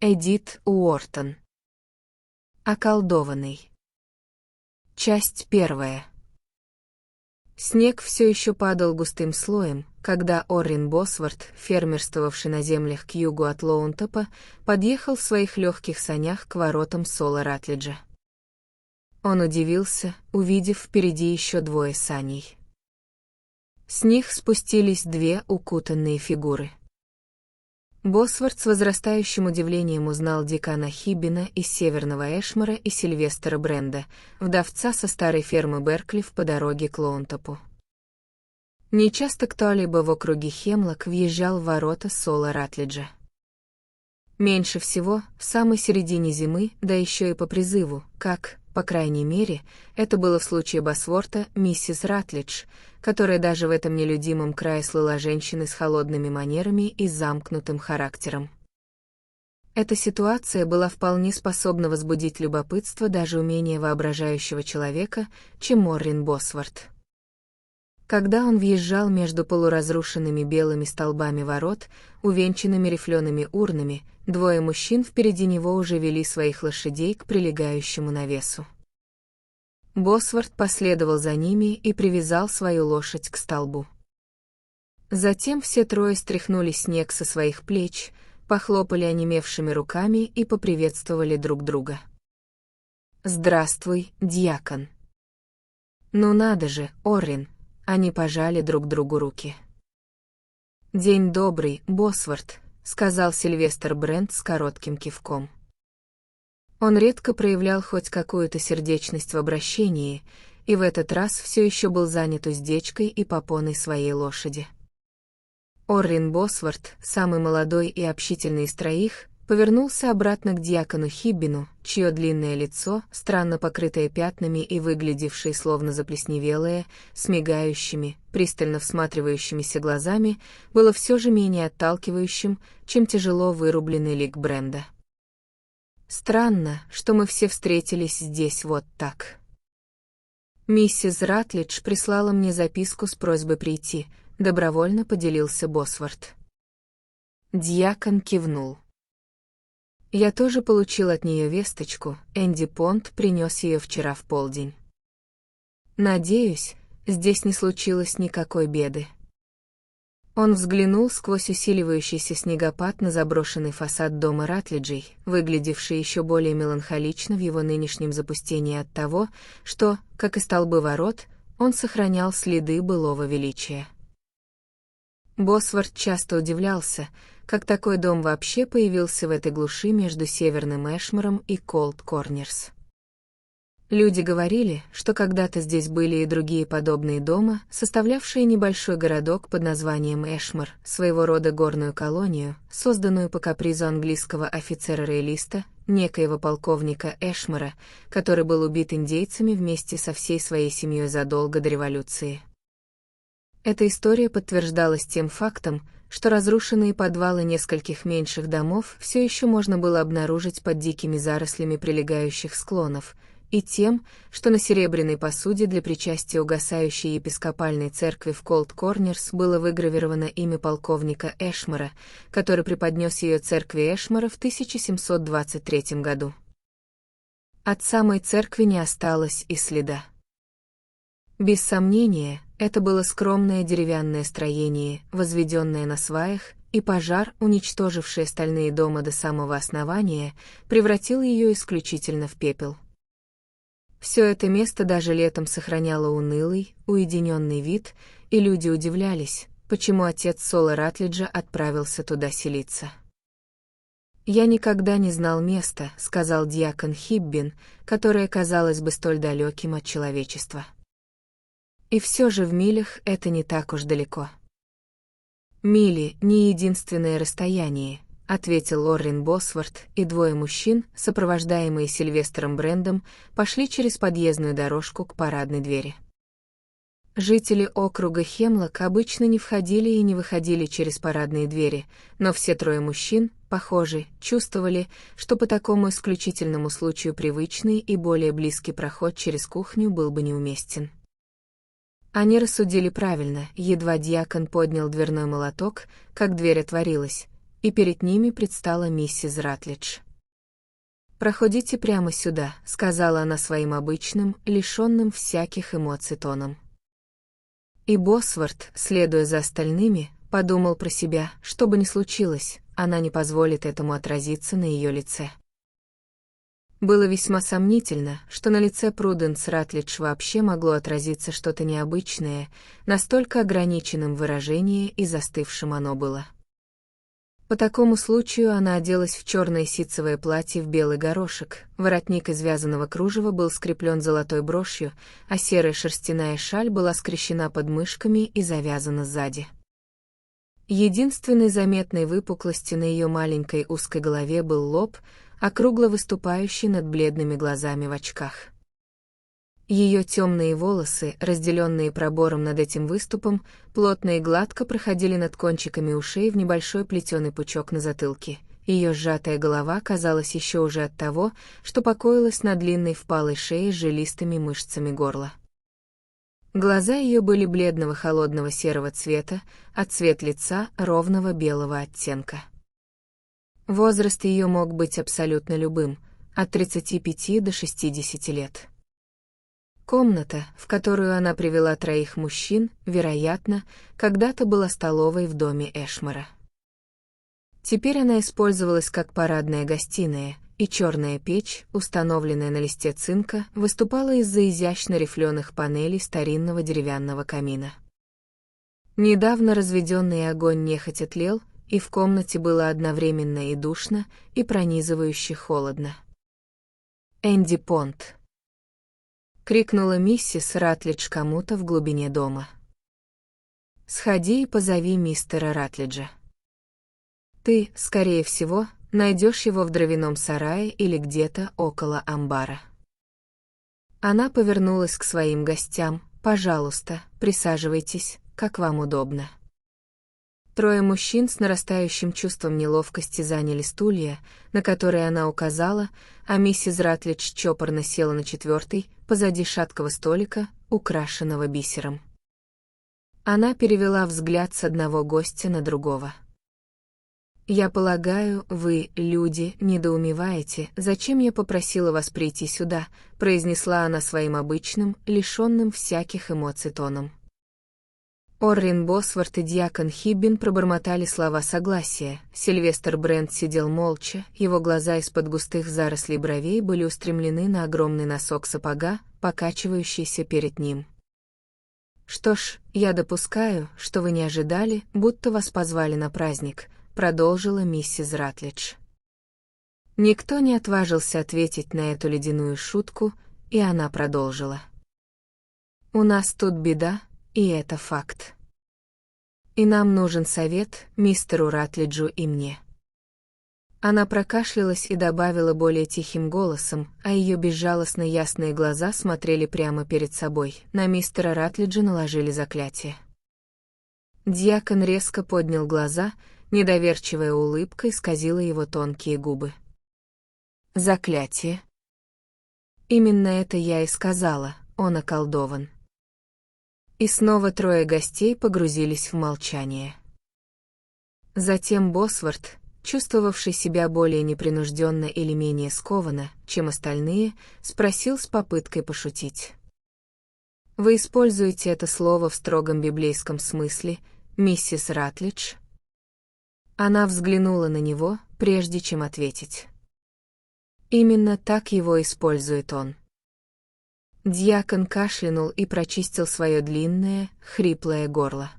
Эдит Уортон. Околдованный. Часть 1. Снег все еще падал густым слоем, когда Оррин Босворт, фермерствовавший на землях к югу от Лоунтопа, подъехал в своих легких санях к воротам Сола Ратлиджа. Он удивился, увидев впереди еще 2 саней. С них спустились 2 укутанные фигуры. Босворт с возрастающим удивлением узнал Дикана Хиббина из Северного Эшмора и Сильвестра Бренда, вдовца со старой фермы Берклифф по дороге к Лоунтопу. Нечасто кто-либо в округе Хемлок въезжал в ворота Сола Ратлиджа. Меньше всего в самой середине зимы, да еще и по призыву, как, по крайней мере, это было в случае Босворта, миссис Ратлидж, которая даже в этом нелюдимом крае слыла женщиной с холодными манерами и замкнутым характером. Эта ситуация была вполне способна возбудить любопытство даже у менее воображающего человека, чем Оррин Босворт. Когда он въезжал между полуразрушенными белыми столбами ворот, увенчанными рифлеными урнами, 2 мужчин впереди него уже вели своих лошадей к прилегающему навесу. Босворт последовал за ними и привязал свою лошадь к столбу. Затем все 3 стряхнули снег со своих плеч, похлопали онемевшими руками и поприветствовали друг друга. «Здравствуй, дьякон!» «Ну надо же, Оррин!» Они пожали друг другу руки. «День добрый, Босворт», — сказал Сильвестр Брент с коротким кивком. Он редко проявлял хоть какую-то сердечность в обращении, и в этот раз все еще был занят уздечкой и попоной своей лошади. Оррин Босворт, самый молодой и общительный из 3, повернулся обратно к дьякону Хиббину, чье длинное лицо, странно покрытое пятнами и выглядевшее словно заплесневелое, с мигающими, пристально всматривающимися глазами, было все же менее отталкивающим, чем тяжело вырубленный лик Бренда. «Странно, что мы все встретились здесь вот так. Миссис Ратлидж прислала мне записку с просьбой прийти», — добровольно поделился Босворт. Дьякон кивнул. «Я тоже получил от нее весточку, Энди Понт принес ее вчера в полдень. Надеюсь, здесь не случилось никакой беды». Он взглянул сквозь усиливающийся снегопад на заброшенный фасад дома Ратлиджей, выглядевший еще более меланхолично в его нынешнем запустении от того, что, как и столбы ворот, он сохранял следы былого величия. Босворт часто удивлялся, как такой дом вообще появился в этой глуши между Северным Эшмором и Колд Корнерс. Люди говорили, что когда-то здесь были и другие подобные дома, составлявшие небольшой городок под названием Эшмор, своего рода горную колонию, созданную по капризу английского офицера-роялиста, некоего полковника Эшмора, который был убит индейцами вместе со всей своей семьей задолго до революции. Эта история подтверждалась тем фактом, что разрушенные подвалы нескольких меньших домов все еще можно было обнаружить под дикими зарослями прилегающих склонов, и тем, что на серебряной посуде для причастия угасающей епископальной церкви в Колд Корнерс было выгравировано имя полковника Эшмора, который преподнес ее церкви Эшмора в 1723 году. От самой церкви не осталось и следа. Без сомнения, это было скромное деревянное строение, возведенное на сваях, и пожар, уничтоживший остальные дома до самого основания, превратил ее исключительно в пепел. Все это место даже летом сохраняло унылый, уединенный вид, и люди удивлялись, почему отец Сола Ратлиджа отправился туда селиться. «Я никогда не знал места», — сказал дьякон Хиббин, которое казалось бы столь далеким от человечества. И все же в милях это не так уж далеко. «Мили — не единственное расстояние», — ответил Оррин Босворт, и 2 мужчин, сопровождаемые Сильвестром Брендом, пошли через подъездную дорожку к парадной двери. Жители округа Хемлок обычно не входили и не выходили через парадные двери, но все 3 мужчин, похоже, чувствовали, что по такому исключительному случаю привычный и более близкий проход через кухню был бы неуместен. Они рассудили правильно, едва дьякон поднял дверной молоток, как дверь отворилась, и перед ними предстала миссис Ратлидж. «Проходите прямо сюда», — сказала она своим обычным, лишенным всяких эмоций тоном. И Босворт, следуя за остальными, подумал про себя, что бы ни случилось, она не позволит этому отразиться на ее лице. Было весьма сомнительно, что на лице Пруденс Ратлидж вообще могло отразиться что-то необычное, настолько ограниченным выражением и застывшим оно было. По такому случаю она оделась в черное ситцевое платье в белый горошек, воротник из вязаного кружева был скреплен золотой брошью, а серая шерстяная шаль была скрещена под мышками и завязана сзади. Единственной заметной выпуклостью на ее маленькой узкой голове был лоб, округло выступающий над бледными глазами в очках. Ее темные волосы, разделенные пробором над этим выступом, плотно и гладко проходили над кончиками ушей в небольшой плетеный пучок на затылке. Ее сжатая голова казалась еще уже от того, что покоилась на длинной впалой шее с жилистыми мышцами горла. Глаза ее были бледного холодного серого цвета, а цвет лица — ровного белого оттенка. Возраст ее мог быть абсолютно любым, от 35 до 60 лет. Комната, в которую она привела 3 мужчин, вероятно, когда-то была столовой в доме Эшмора. Теперь она использовалась как парадная гостиная, и черная печь, установленная на листе цинка, выступала из-за изящно рифленых панелей старинного деревянного камина. Недавно разведенный огонь нехотя тлел, и в комнате было одновременно и душно, и пронизывающе холодно. «Энди Понт!» — крикнула миссис Ратлидж кому-то в глубине дома. «Сходи и позови мистера Ратлиджа. Ты, скорее всего, найдешь его в дровяном сарае или где-то около амбара». Она повернулась к своим гостям. «Пожалуйста, присаживайтесь, как вам удобно». 3 мужчин с нарастающим чувством неловкости заняли стулья, на которые она указала, а миссис Ратлидж чопорно села на 4-й, позади шаткого столика, украшенного бисером. Она перевела взгляд с одного гостя на другого. «Я полагаю, вы, люди, недоумеваете, зачем я попросила вас прийти сюда», произнесла она своим обычным, лишенным всяких эмоций тоном. Оррин Босворт и дьякон Хиббин пробормотали слова согласия. Сильвестр Брент сидел молча, его глаза из-под густых зарослей бровей были устремлены на огромный носок сапога, покачивающийся перед ним. «Что ж, я допускаю, что вы не ожидали, будто вас позвали на праздник», продолжила миссис Ратлидж. Никто не отважился ответить на эту ледяную шутку, и она продолжила. «У нас тут беда, и это факт. И нам нужен совет мистеру Ратлиджу и мне». Она прокашлялась и добавила более тихим голосом, а ее безжалостно ясные глаза смотрели прямо перед собой. На мистера Ратлиджа наложили заклятие. Дьякон резко поднял глаза, недоверчивая улыбка исказила его тонкие губы. «Заклятие?» «Именно это я и сказала, он околдован». И снова 3 гостей погрузились в молчание. Затем Босворт, чувствовавший себя более непринужденно или менее скованно, чем остальные, спросил с попыткой пошутить. «Вы используете это слово в строгом библейском смысле, миссис Ратлидж?» Она взглянула на него, прежде чем ответить. «Именно так его использует он». Дьякон кашлянул и прочистил свое длинное, хриплое горло.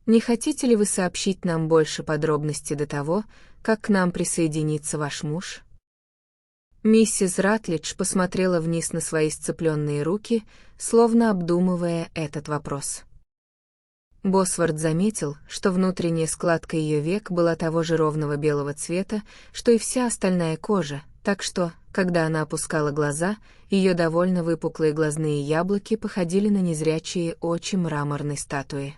«Не хотите ли вы сообщить нам больше подробностей до того, как к нам присоединится ваш муж?» Миссис Ратлидж посмотрела вниз на свои сцепленные руки, словно обдумывая этот вопрос. Босворт заметил, что внутренняя складка ее век была того же ровного белого цвета, что и вся остальная кожа, так что, когда она опускала глаза, ее довольно выпуклые глазные яблоки походили на незрячие очи мраморной статуи.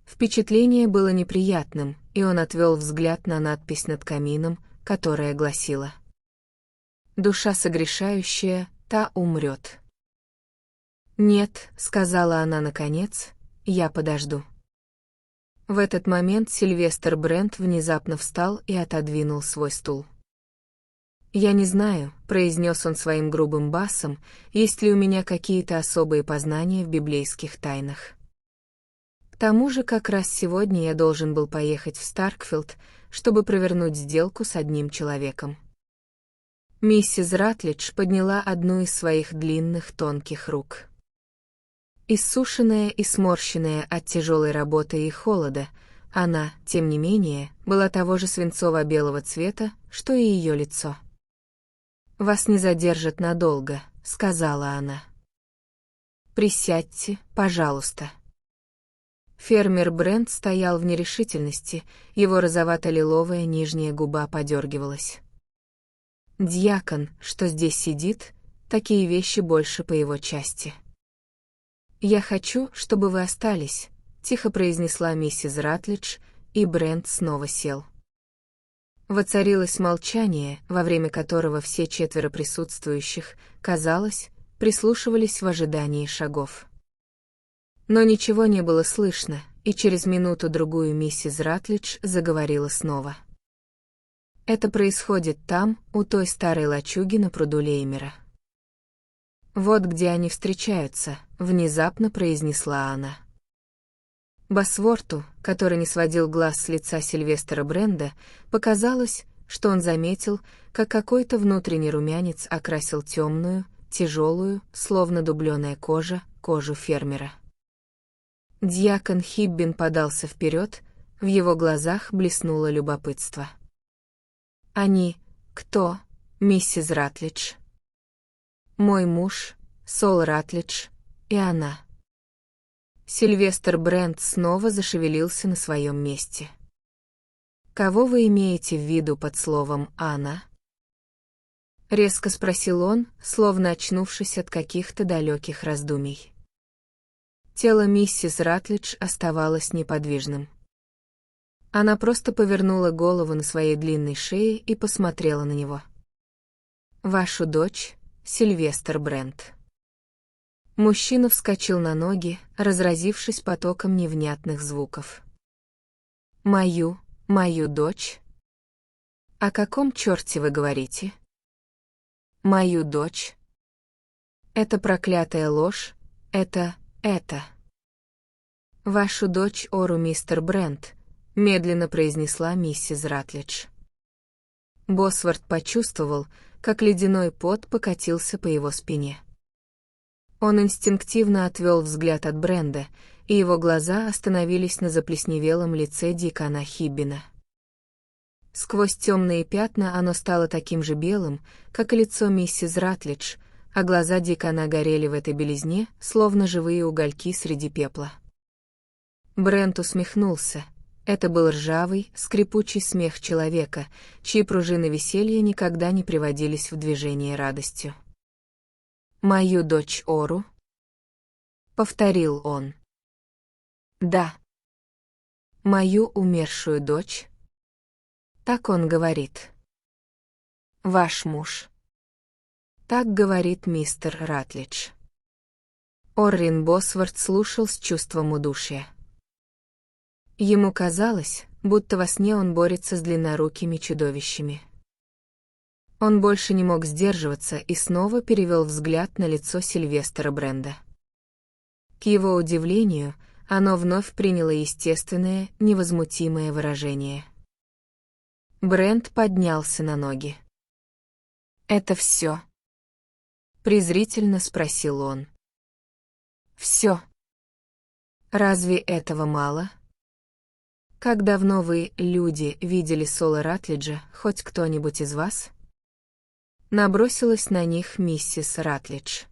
Впечатление было неприятным, и он отвел взгляд на надпись над камином, которая гласила: «Душа согрешающая, та умрет». «Нет», — сказала она наконец, — «я подожду». В этот момент Сильвестр Брент внезапно встал и отодвинул свой стул. «Я не знаю», — произнес он своим грубым басом, «есть ли у меня какие-то особые познания в библейских тайнах. К тому же как раз сегодня я должен был поехать в Старкфилд, чтобы провернуть сделку с одним человеком». Миссис Ратлидж подняла одну из своих длинных тонких рук. Иссушенная и сморщенная от тяжелой работы и холода, она, тем не менее, была того же свинцово-белого цвета, что и ее лицо. «Вас не задержат надолго», — сказала она. «Присядьте, пожалуйста». Фермер Брент стоял в нерешительности, его розовато-лиловая нижняя губа подергивалась. «Дьякон, что здесь сидит, такие вещи больше по его части». «Я хочу, чтобы вы остались», — тихо произнесла миссис Ратлидж, и Брент снова сел. Воцарилось молчание, во время которого все четверо присутствующих, казалось, прислушивались в ожидании шагов. Но ничего не было слышно, и через минуту-другую миссис Ратлидж заговорила снова. «Это происходит там, у той старой лачуги на пруду Леймера. Вот где они встречаются», — внезапно произнесла она. Босворту, который не сводил глаз с лица Сильвестра Бренда, показалось, что он заметил, как какой-то внутренний румянец окрасил темную, тяжелую, словно дубленая кожа, кожу фермера. Дьякон Хиббин подался вперед, в его глазах блеснуло любопытство. «Они... кто, миссис Ратлидж?» «Мой муж, Сол Ратлидж, и она». Сильвестр Брент снова зашевелился на своем месте. «Кого вы имеете в виду под словом «она»?» Резко спросил он, словно очнувшись от каких-то далеких раздумий. Тело миссис Ратлидж оставалось неподвижным. Она просто повернула голову на своей длинной шее и посмотрела на него. «Вашу дочь, Сильвестр Брент». Мужчина вскочил на ноги, разразившись потоком невнятных звуков. «Мою дочь? О каком черте вы говорите?» «Мою дочь?» «Это проклятая ложь, это... «Вашу дочь Ору, мистер Брент», — медленно произнесла миссис Ратлидж. Босворт почувствовал, как ледяной пот покатился по его спине. Он инстинктивно отвел взгляд от Бренда, и его глаза остановились на заплесневелом лице дьякона Хиббина. Сквозь темные пятна оно стало таким же белым, как и лицо миссис Ратлидж, а глаза дьякона горели в этой белизне, словно живые угольки среди пепла. Брент усмехнулся. Это был ржавый, скрипучий смех человека, чьи пружины веселья никогда не приводились в движение радостью. «Мою дочь Ору?» — повторил он. «Да». «Мою умершую дочь?» Так он говорит. «Ваш муж?» Так говорит мистер Ратлидж. Оррин Босворт слушал с чувством удушья. Ему казалось, будто во сне он борется с длиннорукими чудовищами. Он больше не мог сдерживаться и снова перевел взгляд на лицо Сильвестра Бренда. К его удивлению, оно вновь приняло естественное, невозмутимое выражение. Брент поднялся на ноги. «Это все?» — презрительно спросил он. «Все. Разве этого мало? Как давно вы, люди, видели Сола Ратлиджа, хоть кто-нибудь из вас?» Набросилась на них миссис Ратлидж.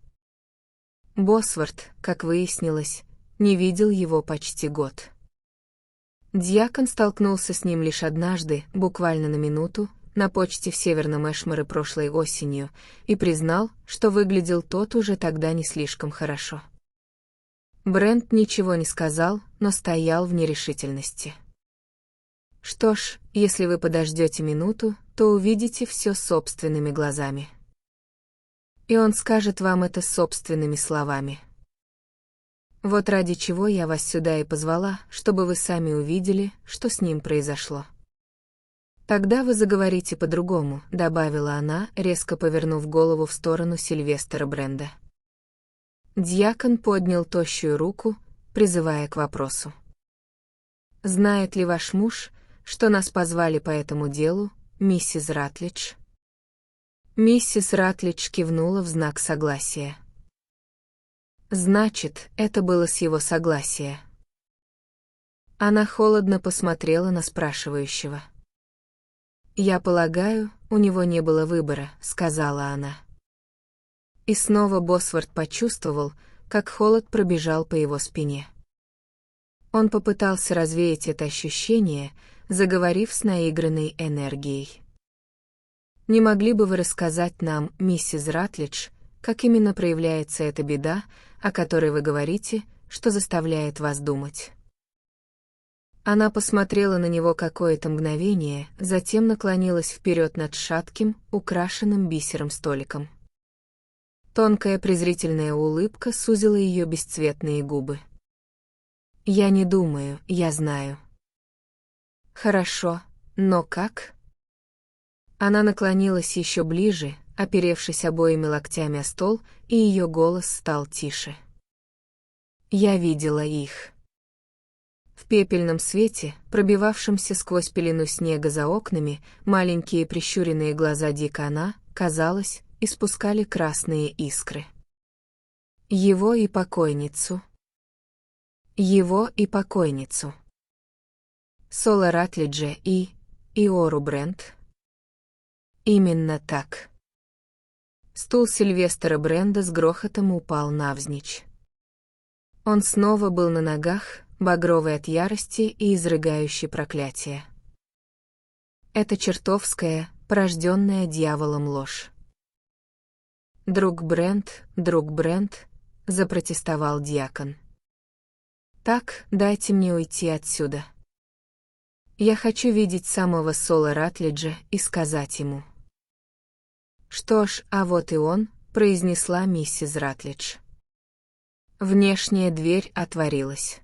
Босворт, как выяснилось, не видел его почти год. Дьякон столкнулся с ним лишь однажды, буквально на минуту, на почте в Северном Эшморе прошлой осенью, и признал, что выглядел тот уже тогда не слишком хорошо. Брент ничего не сказал, но стоял в нерешительности. «Что ж, если вы подождете минуту, то увидите все собственными глазами. И он скажет вам это собственными словами». Вот ради чего я вас сюда и позвала, чтобы вы сами увидели, что с ним произошло. Тогда вы заговорите по-другому, добавила она, резко повернув голову в сторону Сильвестра Бренда. Дьякон поднял тощую руку, призывая к вопросу. «Знает ли ваш муж, что нас позвали по этому делу, миссис Ратлидж?» Миссис Ратлидж кивнула в знак согласия. Значит, это было с его согласия. Она холодно посмотрела на спрашивающего. «Я полагаю, у него не было выбора», — сказала она. И снова Босворт почувствовал, как холод пробежал по его спине. Он попытался развеять это ощущение, заговорив с наигранной энергией. «Не могли бы вы рассказать нам, миссис Ратлидж, как именно проявляется эта беда, о которой вы говорите, что заставляет вас думать?» Она посмотрела на него какое-то мгновение, затем наклонилась вперед над шатким, украшенным бисером столиком. Тонкая презрительная улыбка сузила ее бесцветные губы. «Я не думаю, я знаю». «Хорошо, но как?» Она наклонилась еще ближе, оперевшись обоими локтями о стол, и ее голос стал тише. «Я видела их». В пепельном свете, пробивавшемся сквозь пелену снега за окнами, маленькие прищуренные глаза Дикона, казалось, испускали красные искры. Его и покойницу. Его и покойницу. Сола Ратлиджа и Ору Брент. Именно так. Стул Сильвестра Бренда с грохотом упал навзничь. Он снова был на ногах, багровый от ярости и изрыгающий проклятие. Это чертовская, порожденная дьяволом ложь. друг Брент», — запротестовал дьякон. «Так, дайте мне уйти отсюда. Я хочу видеть самого Сола Ратлиджа и сказать ему». «Что ж, а вот и он», — произнесла миссис Ратлидж. Внешняя дверь отворилась.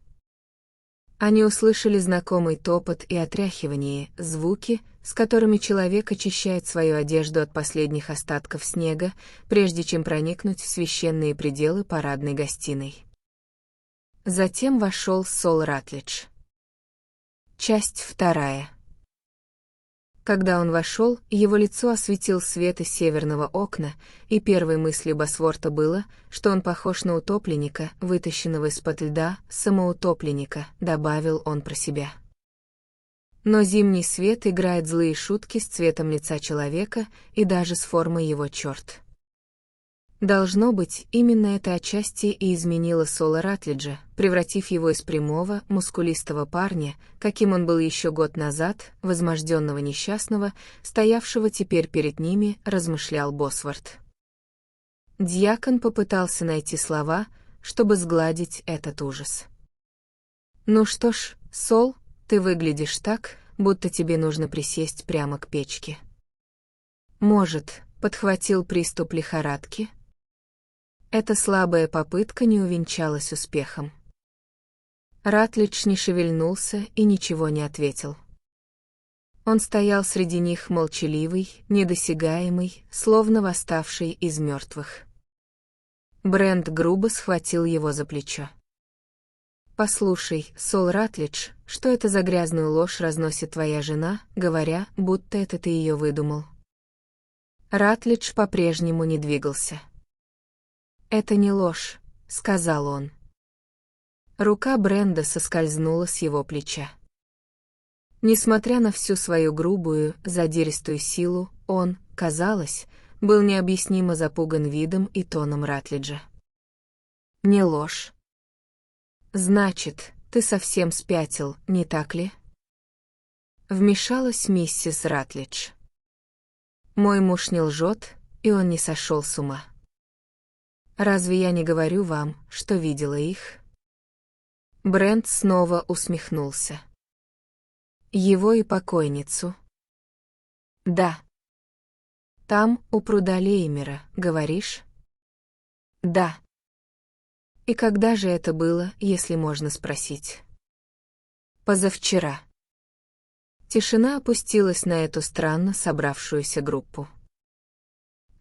Они услышали знакомый топот и отряхивание, звуки, с которыми человек очищает свою одежду от последних остатков снега, прежде чем проникнуть в священные пределы парадной гостиной. Затем вошел Сол Ратлидж. Часть 2. Когда он вошел, его лицо осветил свет из северного окна, и первой мыслью Босворта было, что он похож на утопленника, вытащенного из-под льда, самоутопленника, добавил он про себя. Но зимний свет играет злые шутки с цветом лица человека и даже с формой его черт. Должно быть, именно это отчасти и изменило Сола Ратлиджа, превратив его из прямого, мускулистого парня, каким он был еще год назад, возможденного несчастного, стоявшего теперь перед ними, размышлял Босворт. Дьякон попытался найти слова, чтобы сгладить этот ужас. «Ну что ж, Сол, ты выглядишь так, будто тебе нужно присесть прямо к печке». «Может, подхватил приступ лихорадки?» Эта слабая попытка не увенчалась успехом. Ратлидж не шевельнулся и ничего не ответил. Он стоял среди них молчаливый, недосягаемый, словно восставший из мертвых. Брент грубо схватил его за плечо. «Послушай, Сол Ратлидж, что это за грязную ложь разносит твоя жена, говоря, будто это ты ее выдумал?» Ратлидж по-прежнему не двигался. «Это не ложь», — сказал он. Рука Бренда соскользнула с его плеча. Несмотря на всю свою грубую, задиристую силу, он, казалось, был необъяснимо запуган видом и тоном Ратлиджа. «Не ложь». «Значит, ты совсем спятил, не так ли?» Вмешалась миссис Ратлидж. «Мой муж не лжет, и он не сошел с ума. Разве я не говорю вам, что видела их?» Брент снова усмехнулся. «Его и покойницу?» «Да». «Там, у пруда Леймера, говоришь?» «Да». И когда же это было, если можно спросить? Позавчера. Тишина опустилась на эту странно собравшуюся группу.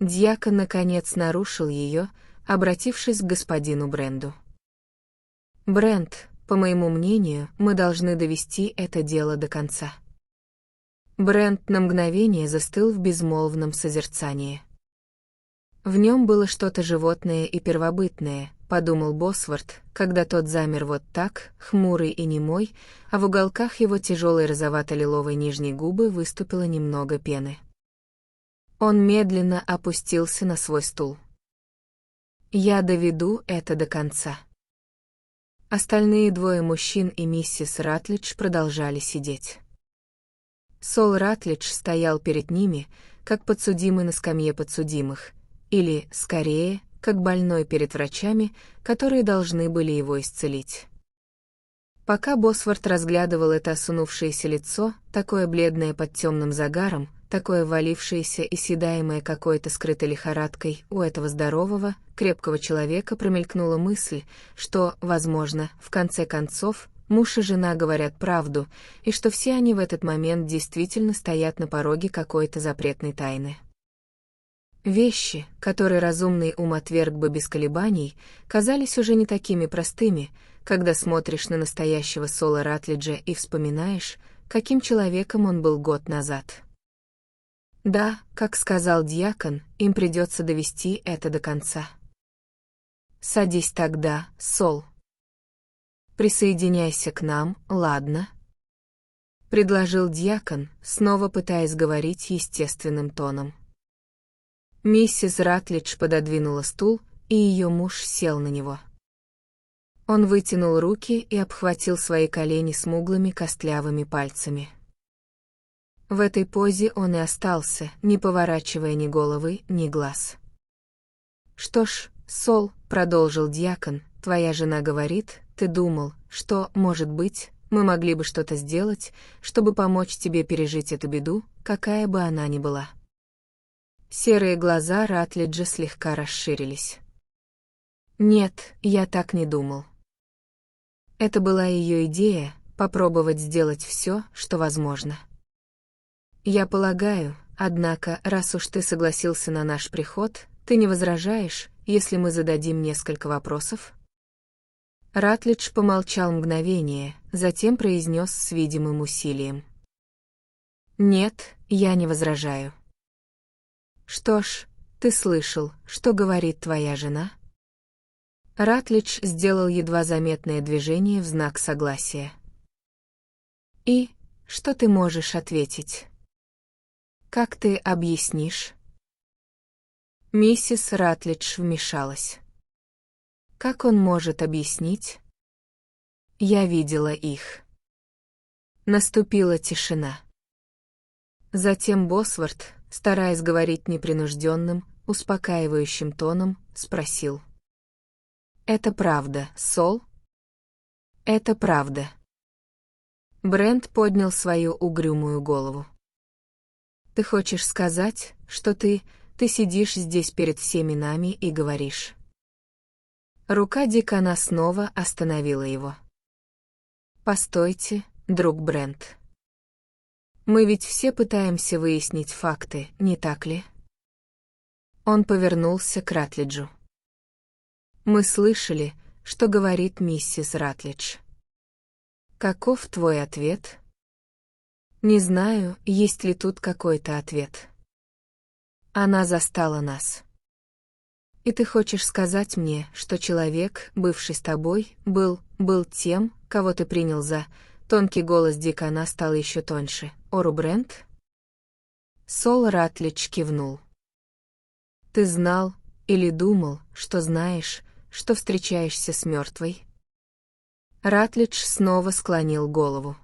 Дьякон наконец нарушил ее, обратившись к господину Бренду. «Бренд, по моему мнению, мы должны довести это дело до конца». Бренд на мгновение застыл в безмолвном созерцании. В нем было что-то животное и первобытное, подумал Босворт, когда тот замер вот так, хмурый и немой, а в уголках его тяжелой розовато-лиловой нижней губы выступило немного пены. Он медленно опустился на свой стул. «Я доведу это до конца». Остальные двое мужчин и миссис Ратлидж продолжали сидеть. Сол Ратлидж стоял перед ними, как подсудимый на скамье подсудимых, или, скорее, как больной перед врачами, которые должны были его исцелить. Пока Босворт разглядывал это осунувшееся лицо, такое бледное под темным загаром, такое валившееся и седаемое какой-то скрытой лихорадкой, у этого здорового, крепкого человека промелькнула мысль, что, возможно, в конце концов, муж и жена говорят правду, и что все они в этот момент действительно стоят на пороге какой-то запретной тайны. Вещи, которые разумный ум отверг бы без колебаний, казались уже не такими простыми, когда смотришь на настоящего Сола Ратлиджа и вспоминаешь, каким человеком он был год назад. Да, как сказал дьякон, им придется довести это до конца. «Садись тогда, Сол. Присоединяйся к нам, ладно?» — предложил дьякон, снова пытаясь говорить естественным тоном. Миссис Ратлидж пододвинула стул, и ее муж сел на него. Он вытянул руки и обхватил свои колени смуглыми костлявыми пальцами. В этой позе он и остался, не поворачивая ни головы, ни глаз. «Что ж, Сол», — продолжил дьякон, — «твоя жена говорит, ты думал, что, может быть, мы могли бы что-то сделать, чтобы помочь тебе пережить эту беду, какая бы она ни была». Серые глаза Ратлиджа слегка расширились. «Нет, я так не думал». Это была ее идея — попробовать сделать все, что возможно. «Я полагаю, однако, раз уж ты согласился на наш приход, ты не возражаешь, если мы зададим несколько вопросов?» Ратлидж помолчал мгновение, затем произнес с видимым усилием. «Нет, я не возражаю». «Что ж, ты слышал, что говорит твоя жена?» Ратлидж сделал едва заметное движение в знак согласия. «И что ты можешь ответить? Как ты объяснишь?» Миссис Ратлидж вмешалась. «Как он может объяснить?» «Я видела их». Наступила тишина. Затем Босворт, стараясь говорить непринужденным, успокаивающим тоном, спросил. «Это правда, Сол?» «Это правда». Брент поднял свою угрюмую голову. «Ты хочешь сказать, что ты сидишь здесь перед всеми нами и говоришь?» Рука декана снова остановила его. «Постойте, друг Брент. Мы ведь все пытаемся выяснить факты, не так ли?» Он повернулся к Ратлиджу. «Мы слышали, что говорит миссис Ратлидж. Каков твой ответ?» «Не знаю, есть ли тут какой-то ответ. Она застала нас. И ты хочешь сказать мне, что человек, бывший с тобой, был тем, кого ты принял за...» Тонкий голос декана стал еще тоньше. «Ору Брент?» Сол Ратлидж кивнул. «Ты знал, или думал, что знаешь, что встречаешься с мертвой?» Ратлидж снова склонил голову.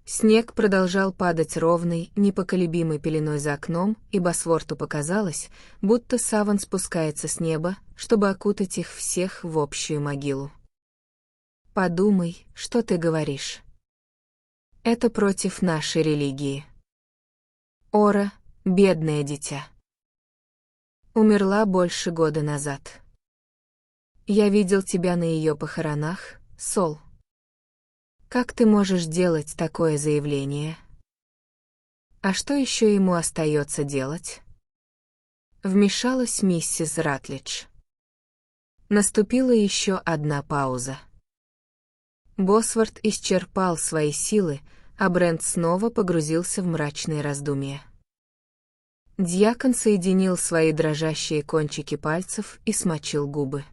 Снег продолжал падать ровной, непоколебимой пеленой за окном, и Босворту показалось, будто саван спускается с неба, чтобы окутать их всех в общую могилу. «Подумай, что ты говоришь. Это против нашей религии. Ора, бедное дитя, умерла больше года назад. Я видел тебя на ее похоронах, Сол. Как ты можешь делать такое заявление? А что еще ему остается делать? Вмешалась миссис Ратлидж. Наступила еще одна пауза. Босворт исчерпал свои силы, а Брент снова погрузился в мрачные раздумья. Дьякон соединил свои дрожащие кончики пальцев и смочил губы.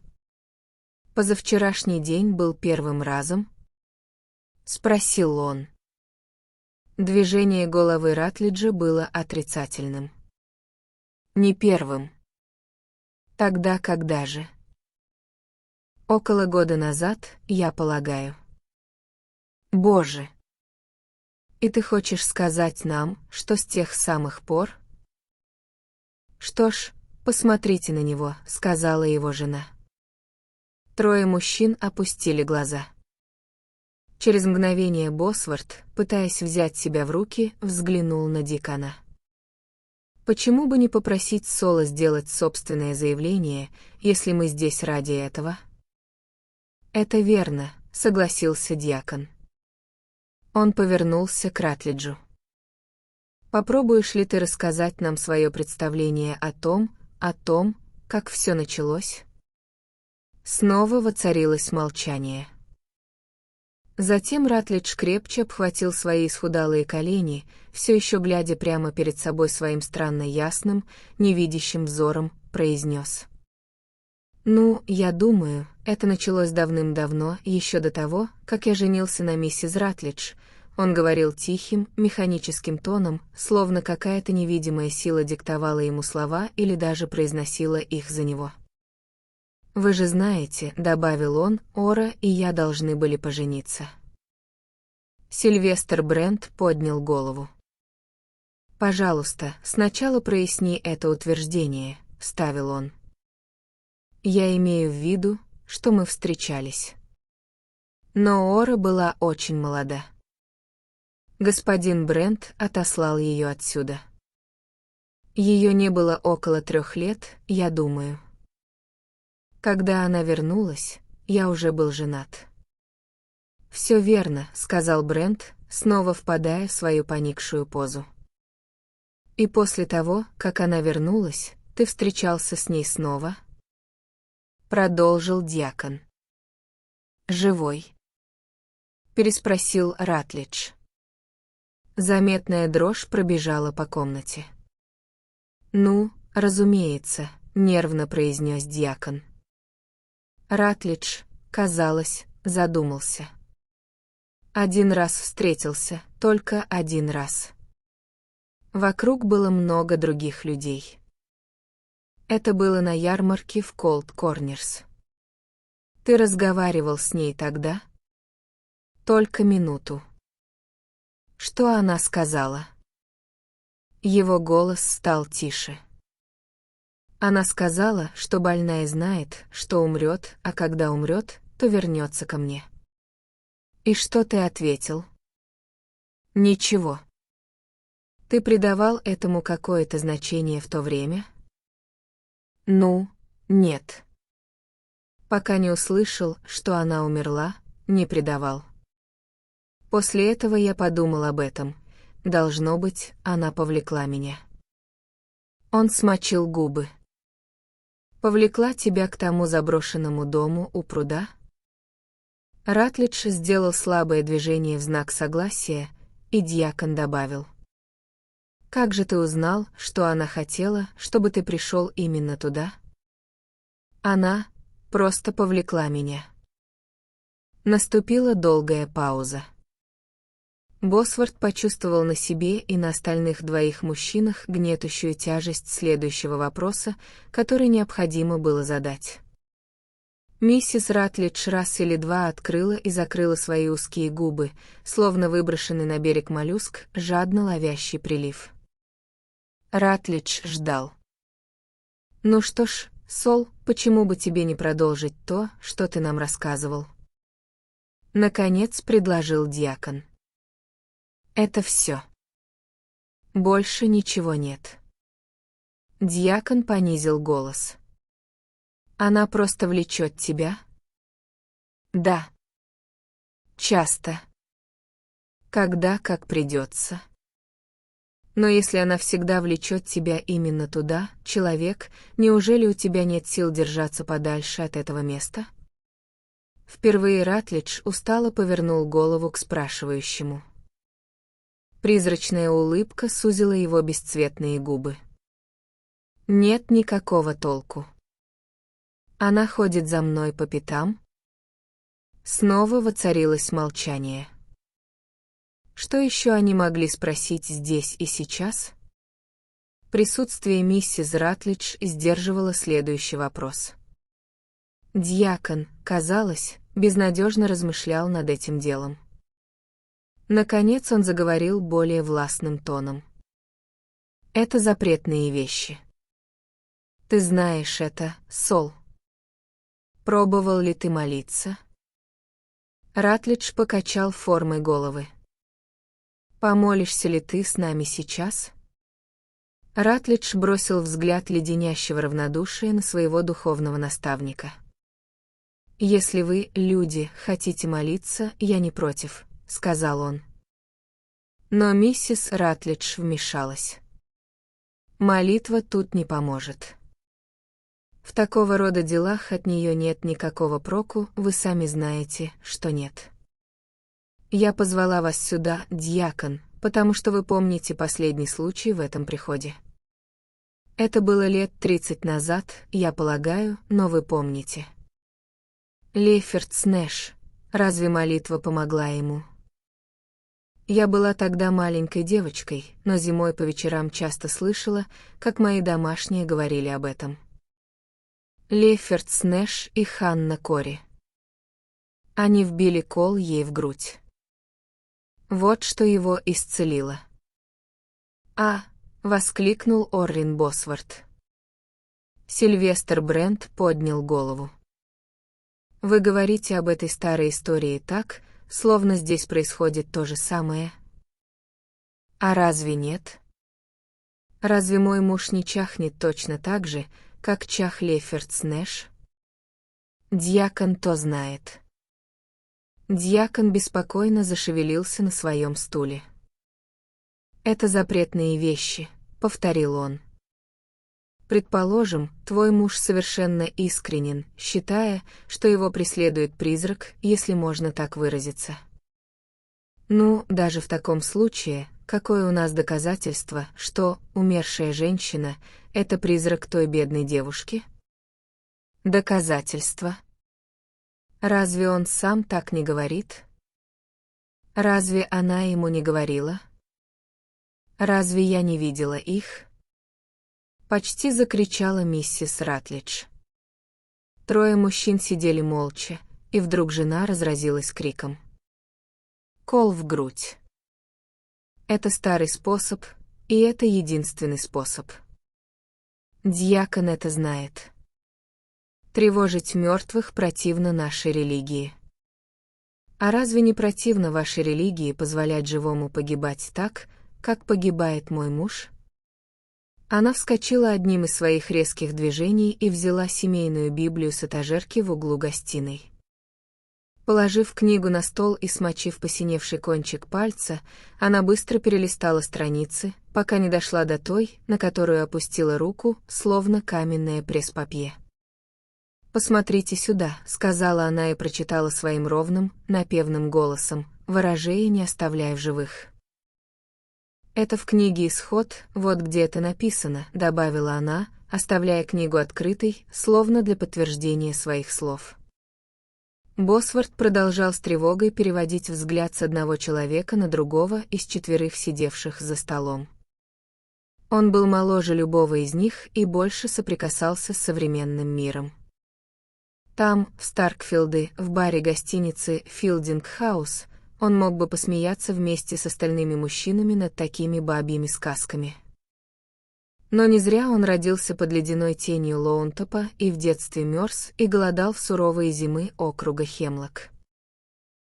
«Позавчерашний день был первым разом?» — спросил он. Движение головы Ратлиджа было отрицательным. «Не первым». «Тогда когда же?» «Около года назад, я полагаю». «Боже! И ты хочешь сказать нам, что с тех самых пор?» «Что ж, посмотрите на него», — сказала его жена. Трое мужчин опустили глаза. Через мгновение Босворт, пытаясь взять себя в руки, взглянул на Дикона. «Почему бы не попросить Сола сделать собственное заявление, если мы здесь ради этого?» «Это верно», — согласился Дьякон. Он повернулся к Ратлиджу. «Попробуешь ли ты рассказать нам свое представление о том, как все началось?» Снова воцарилось молчание. Затем Ратлидж крепче обхватил свои исхудалые колени, все еще глядя прямо перед собой своим странно ясным, невидящим взором, произнес. «Ну, я думаю, это началось давным-давно, еще до того, как я женился на миссис Ратлидж». Он говорил тихим, механическим тоном, словно какая-то невидимая сила диктовала ему слова или даже произносила их за него. «Вы же знаете», — добавил он, — «Ора и я должны были пожениться». Сильвестр Брент поднял голову. «Пожалуйста, сначала проясни это утверждение», — вставил он. «Я имею в виду, что мы встречались». Но Ора была очень молода. Господин Брент отослал ее отсюда. Ее не было около 3 лет, я думаю. Когда она вернулась, я уже был женат. «Все верно», — сказал Брент, снова впадая в свою поникшую позу. «И после того, как она вернулась, ты встречался с ней снова?» Продолжил Дьякон. «Живой?» — переспросил Ратлидж. Заметная дрожь пробежала по комнате. «Ну, разумеется», — нервно произнес Дьякон. Ратлидж, казалось, задумался. Один раз встретился, только один раз. Вокруг было много других людей. Это было на ярмарке в Колд Корнерс. Ты разговаривал с ней тогда? Только минуту. Что она сказала? Его голос стал тише. Она сказала, что больная знает, что умрет, а когда умрет, то вернется ко мне. И что ты ответил? Ничего. Ты придавал этому какое-то значение в то время? Ну, нет. Пока не услышал, что она умерла, не придавал. После этого я подумал об этом. Должно быть, она повлекла меня. Он смочил губы. Повлекла тебя к тому заброшенному дому у пруда? Ратлидж сделал слабое движение в знак согласия, и Дьякон добавил. Как же ты узнал, что она хотела, чтобы ты пришел именно туда? Она просто повлекла меня. Наступила долгая пауза. Босворт почувствовал на себе и на остальных двоих мужчинах гнетущую тяжесть следующего вопроса, который необходимо было задать. Миссис Ратлидж раз или два открыла и закрыла свои узкие губы, словно выброшенный на берег моллюск, жадно ловящий прилив. Ратлидж ждал. «Ну что ж, Сол, почему бы тебе не продолжить то, что ты нам рассказывал?» Наконец предложил Дьякон. Это все. Больше ничего нет. Дьякон понизил голос. Она просто влечет тебя? Да. Часто. Когда как придется. Но если она всегда влечет тебя именно туда, человек, неужели у тебя нет сил держаться подальше от этого места? Впервые Ратлидж устало повернул голову к спрашивающему. Призрачная улыбка сузила его бесцветные губы. Нет никакого толку. Она ходит за мной по пятам? Снова воцарилось молчание. Что еще они могли спросить здесь и сейчас? Присутствие миссис Ратлидж сдерживало следующий вопрос. Дьякон, казалось, безнадежно размышлял над этим делом. Наконец он заговорил более властным тоном. Это запретные вещи. Ты знаешь это, Сол. Пробовал ли ты молиться? Ратлидж покачал формой головы. Помолишься ли ты с нами сейчас? Ратлидж бросил взгляд леденящего равнодушия на своего духовного наставника. «Если вы, люди, хотите молиться, я не против», — сказал он. Но миссис Ратлидж вмешалась. «Молитва тут не поможет. В такого рода делах от нее нет никакого проку, вы сами знаете, что нет. Я позвала вас сюда, дьякон, потому что вы помните последний случай в этом приходе. Это было лет 30 назад, я полагаю, но вы помните. Леферт Снэш, разве молитва помогла ему? Я была тогда маленькой девочкой, но зимой по вечерам часто слышала, как мои домашние говорили об этом. Леферт Снэш и Ханна Кори. Они вбили кол ей в грудь. Вот что его исцелило. «А!» — воскликнул Оррин Босворт. Сильвестр Брент поднял голову. «Вы говорите об этой старой истории так, словно здесь происходит то же самое. А разве нет? Разве мой муж не чахнет точно так же, как чах Леферт Снэш? Дьякон то знает». Дьякон беспокойно зашевелился на своем стуле. «Это запретные вещи», — повторил он. «Предположим, твой муж совершенно искренен, считая, что его преследует призрак, если можно так выразиться. Ну, даже в таком случае, какое у нас доказательство, что умершая женщина — это призрак той бедной девушки? Доказательство? Разве он сам так не говорит? Разве она ему не говорила? Разве я не видела их?» Почти закричала миссис Ратлидж. Трое мужчин сидели молча, и вдруг жена разразилась криком. Кол в грудь. Это старый способ, и это единственный способ. Дьякон это знает. Тревожить мертвых противно нашей религии. А разве не противно вашей религии позволять живому погибать так, как погибает мой муж? Она вскочила одним из своих резких движений и взяла семейную Библию с этажерки в углу гостиной. Положив книгу на стол и смочив посиневший кончик пальца, она быстро перелистала страницы, пока не дошла до той, на которую опустила руку, словно каменное пресс-папье. «Посмотрите сюда», — сказала она и прочитала своим ровным, напевным голосом, ворожея не оставляя в живых. «Это в книге «Исход», вот где это написано», — добавила она, оставляя книгу открытой, словно для подтверждения своих слов. Босворт продолжал с тревогой переводить взгляд с одного человека на другого из четверых сидевших за столом. Он был моложе любого из них и больше соприкасался с современным миром. Там, в Старкфилде, в баре гостиницы «Филдинг-хаус», он мог бы посмеяться вместе с остальными мужчинами над такими бабьими сказками. Но не зря он родился под ледяной тенью Лоунтопа и в детстве мерз и голодал в суровые зимы округа Хемлок.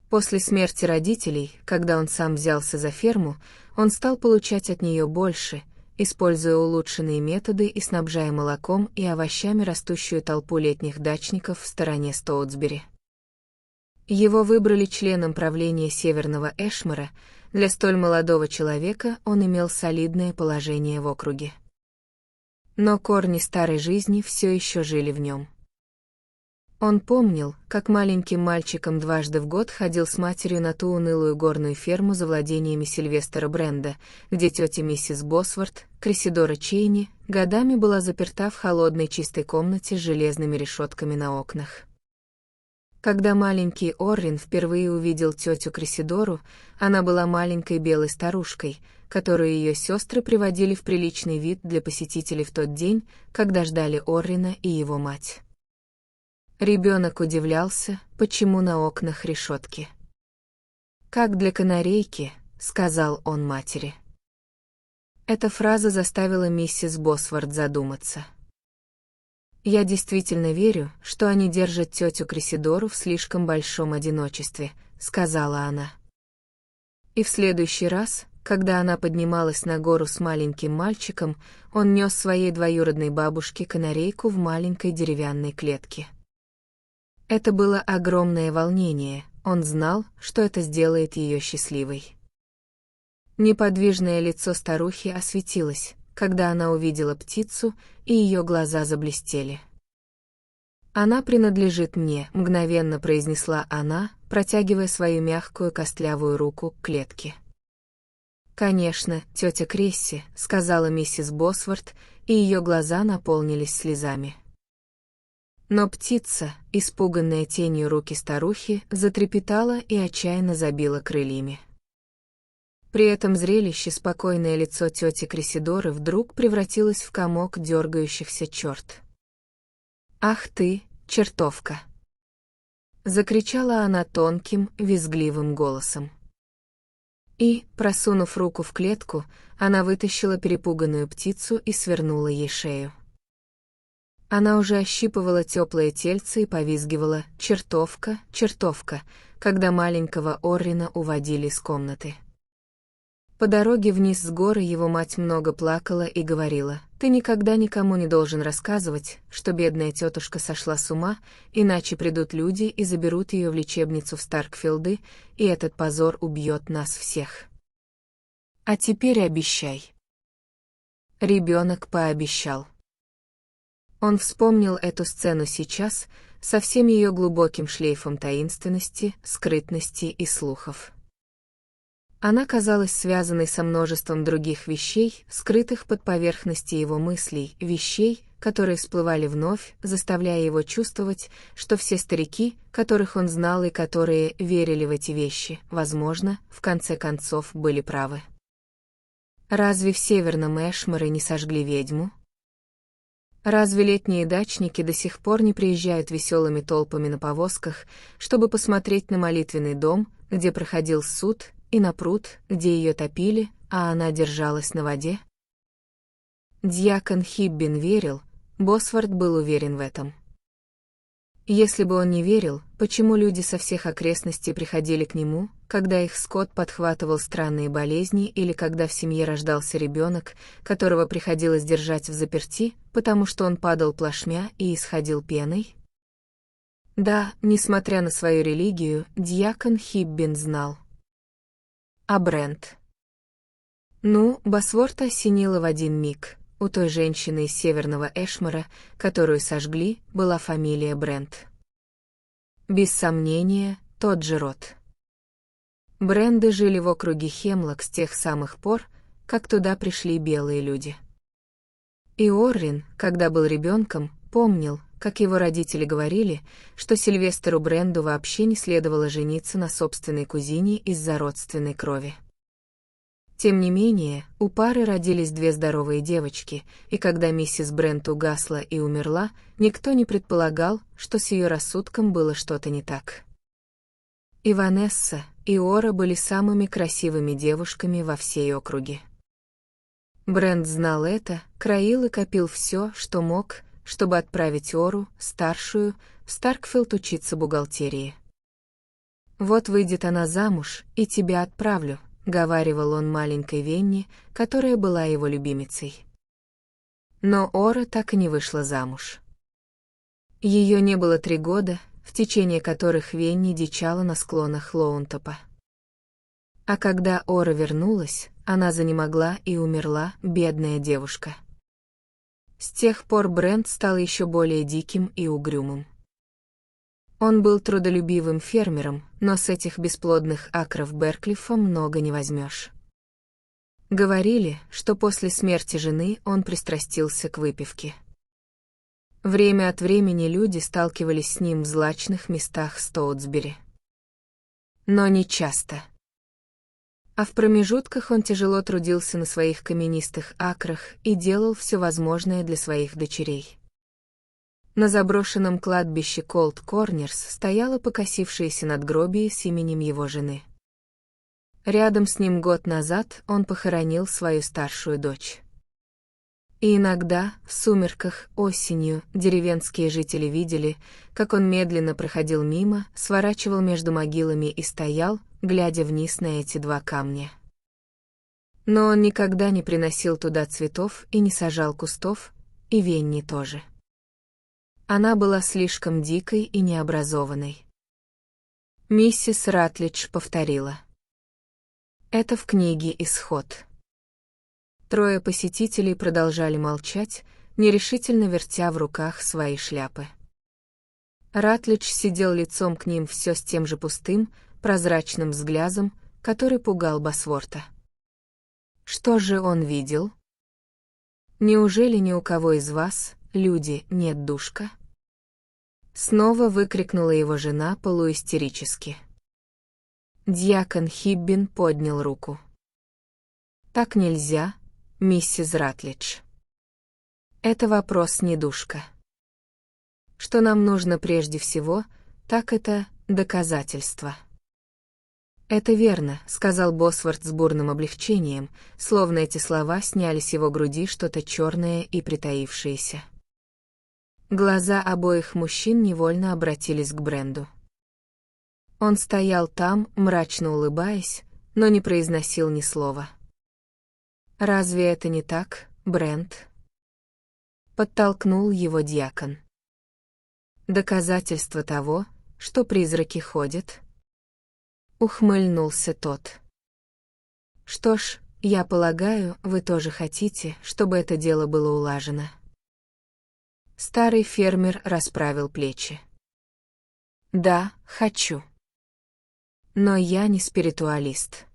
После смерти родителей, когда он сам взялся за ферму, он стал получать от нее больше, используя улучшенные методы и снабжая молоком и овощами растущую толпу летних дачников в стороне Стоутсбери. Его выбрали членом правления Северного Эшмора. Для столь молодого человека он имел солидное положение в округе. Но корни старой жизни все еще жили в нем. Он помнил, как маленьким мальчиком дважды в год ходил с матерью на ту унылую горную ферму за владениями Сильвестера Бренда, где тетя миссис Босворт, Крисидора Чейни, годами была заперта в холодной чистой комнате с железными решетками на окнах. Когда маленький Оррин впервые увидел тетю Крисидору, она была маленькой белой старушкой, которую ее сестры приводили в приличный вид для посетителей в тот день, когда ждали Оррина и его мать. Ребенок удивлялся, почему на окнах решетки. «Как для канарейки», — сказал он матери. Эта фраза заставила миссис Босворт задуматься. «Я действительно верю, что они держат тетю Крисидору в слишком большом одиночестве», — сказала она. И в следующий раз, когда она поднималась на гору с маленьким мальчиком, он нес своей двоюродной бабушке канарейку в маленькой деревянной клетке. Это было огромное волнение, он знал, что это сделает ее счастливой. Неподвижное лицо старухи осветилось, когда она увидела птицу, и ее глаза заблестели. «Она принадлежит мне», — мгновенно произнесла она, протягивая свою мягкую костлявую руку к клетке. «Конечно, тетя Кресси», — сказала миссис Босворт, и ее глаза наполнились слезами. Но птица, испуганная тенью руки старухи, затрепетала и отчаянно забила крыльями. При этом зрелище спокойное лицо тети Крисидоры вдруг превратилось в комок дергающихся черт. «Ах ты, чертовка!» — закричала она тонким, визгливым голосом. И, просунув руку в клетку, она вытащила перепуганную птицу и свернула ей шею. Она уже ощипывала теплое тельце и повизгивала «чертовка, чертовка», когда маленького Оррина уводили из комнаты. По дороге вниз с горы его мать много плакала и говорила: «Ты никогда никому не должен рассказывать, что бедная тетушка сошла с ума, иначе придут люди и заберут ее в лечебницу в Старкфилды, и этот позор убьет нас всех. А теперь обещай». Ребенок пообещал. Он вспомнил эту сцену сейчас, со всем ее глубоким шлейфом таинственности, скрытности и слухов. Она казалась связанной со множеством других вещей, скрытых под поверхностью его мыслей, вещей, которые всплывали вновь, заставляя его чувствовать, что все старики, которых он знал и которые верили в эти вещи, возможно, в конце концов были правы. Разве в Северном Эшморе не сожгли ведьму? Разве летние дачники до сих пор не приезжают веселыми толпами на повозках, чтобы посмотреть на молитвенный дом, где проходил суд, и на пруд, где ее топили, а она держалась на воде? Дьякон Хиббин верил, Босворт был уверен в этом. Если бы он не верил, почему люди со всех окрестностей приходили к нему, когда их скот подхватывал странные болезни или когда в семье рождался ребенок, которого приходилось держать взаперти, потому что он падал плашмя и исходил пеной? Да, несмотря на свою религию, дьякон Хиббин знал. А Брент? Ну, Босворта осенило в один миг. У той женщины из Северного Эшмора, которую сожгли, была фамилия Брент. Без сомнения, тот же род. Бренды жили в округе Хемлок с тех самых пор, как туда пришли белые люди. И Оррин, когда был ребенком, помнил, как его родители говорили, что Сильвестеру Бренду вообще не следовало жениться на собственной кузине из-за родственной крови. Тем не менее, у пары родились две здоровые девочки, и когда миссис Брент угасла и умерла, никто не предполагал, что с ее рассудком было что-то не так. И Ванесса, и Ора были самыми красивыми девушками во всей округе. Брент знал это, краил и копил все, что мог, чтобы отправить Ору, старшую, в Старкфилд учиться бухгалтерии. «Вот выйдет она замуж, и тебя отправлю», — говаривал он маленькой Венни, которая была его любимицей. Но Ора так и не вышла замуж. Ее не было 3 года, в течение которых Венни дичала на склонах Лоунтопа. А когда Ора вернулась, она занемогла и умерла, бедная девушка. С тех пор Брент стал еще более диким и угрюмым. Он был трудолюбивым фермером, но с этих бесплодных акров Берклиффа много не возьмешь. Говорили, что после смерти жены он пристрастился к выпивке. Время от времени люди сталкивались с ним в злачных местах Стоутсбери. Но не часто. А в промежутках он тяжело трудился на своих каменистых акрах и делал все возможное для своих дочерей. На заброшенном кладбище Колд Корнерс стояло покосившееся надгробие с именем его жены. Рядом с ним год назад он похоронил свою старшую дочь. И иногда, в сумерках, осенью, деревенские жители видели, как он медленно проходил мимо, сворачивал между могилами и стоял, глядя вниз на эти 2 камня. Но он никогда не приносил туда цветов и не сажал кустов, и Венни тоже. Она была слишком дикой и необразованной. Миссис Ратлидж повторила. Это в книге «Исход». 3 посетителей продолжали молчать, нерешительно вертя в руках свои шляпы. Ратлидж сидел лицом к ним все с тем же пустым, прозрачным взглядом, который пугал Босворта. Что же он видел? Неужели ни у кого из вас, люди, нет душка? Снова выкрикнула его жена полуистерически. Дьякон Хиббин поднял руку. Так нельзя, миссис Ратлидж. Это вопрос не душка. Что нам нужно прежде всего, так это доказательства. Это верно, сказал Босворт с бурным облегчением, словно эти слова сняли с его груди что-то черное и притаившееся. Глаза обоих мужчин невольно обратились к Бренду. Он стоял там, мрачно улыбаясь, но не произносил ни слова. «Разве это не так, Брент?» Подтолкнул его дьякон. «Доказательство того, что призраки ходят?» Ухмыльнулся тот. «Что ж, я полагаю, вы тоже хотите, чтобы это дело было улажено». Старый фермер расправил плечи. «Да, хочу. Но я не спиритуалист».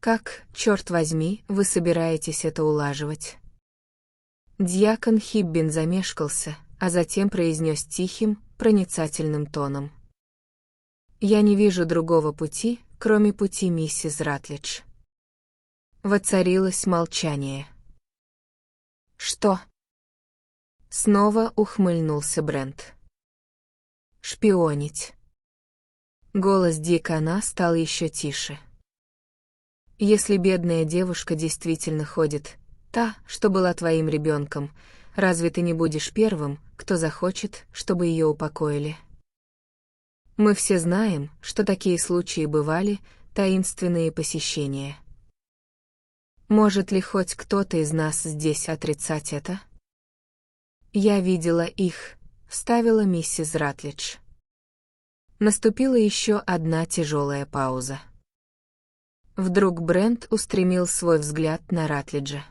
«Как, черт возьми, вы собираетесь это улаживать?» Дьякон Хиббин замешкался, а затем произнес тихим, проницательным тоном. «Я не вижу другого пути, кроме пути миссис Ратлидж». Воцарилось молчание. «Что?» Снова ухмыльнулся Брент. «Шпионить». Голос дьякона стал еще тише. «Если бедная девушка действительно ходит, та, что была твоим ребенком, разве ты не будешь первым, кто захочет, чтобы ее упокоили? Мы все знаем, что такие случаи бывали, таинственные посещения. Может ли хоть кто-то из нас здесь отрицать это?» «Я видела их», — вставила миссис Ратлидж. Наступила еще одна тяжелая пауза. Вдруг Брент устремил свой взгляд на Ратлиджа.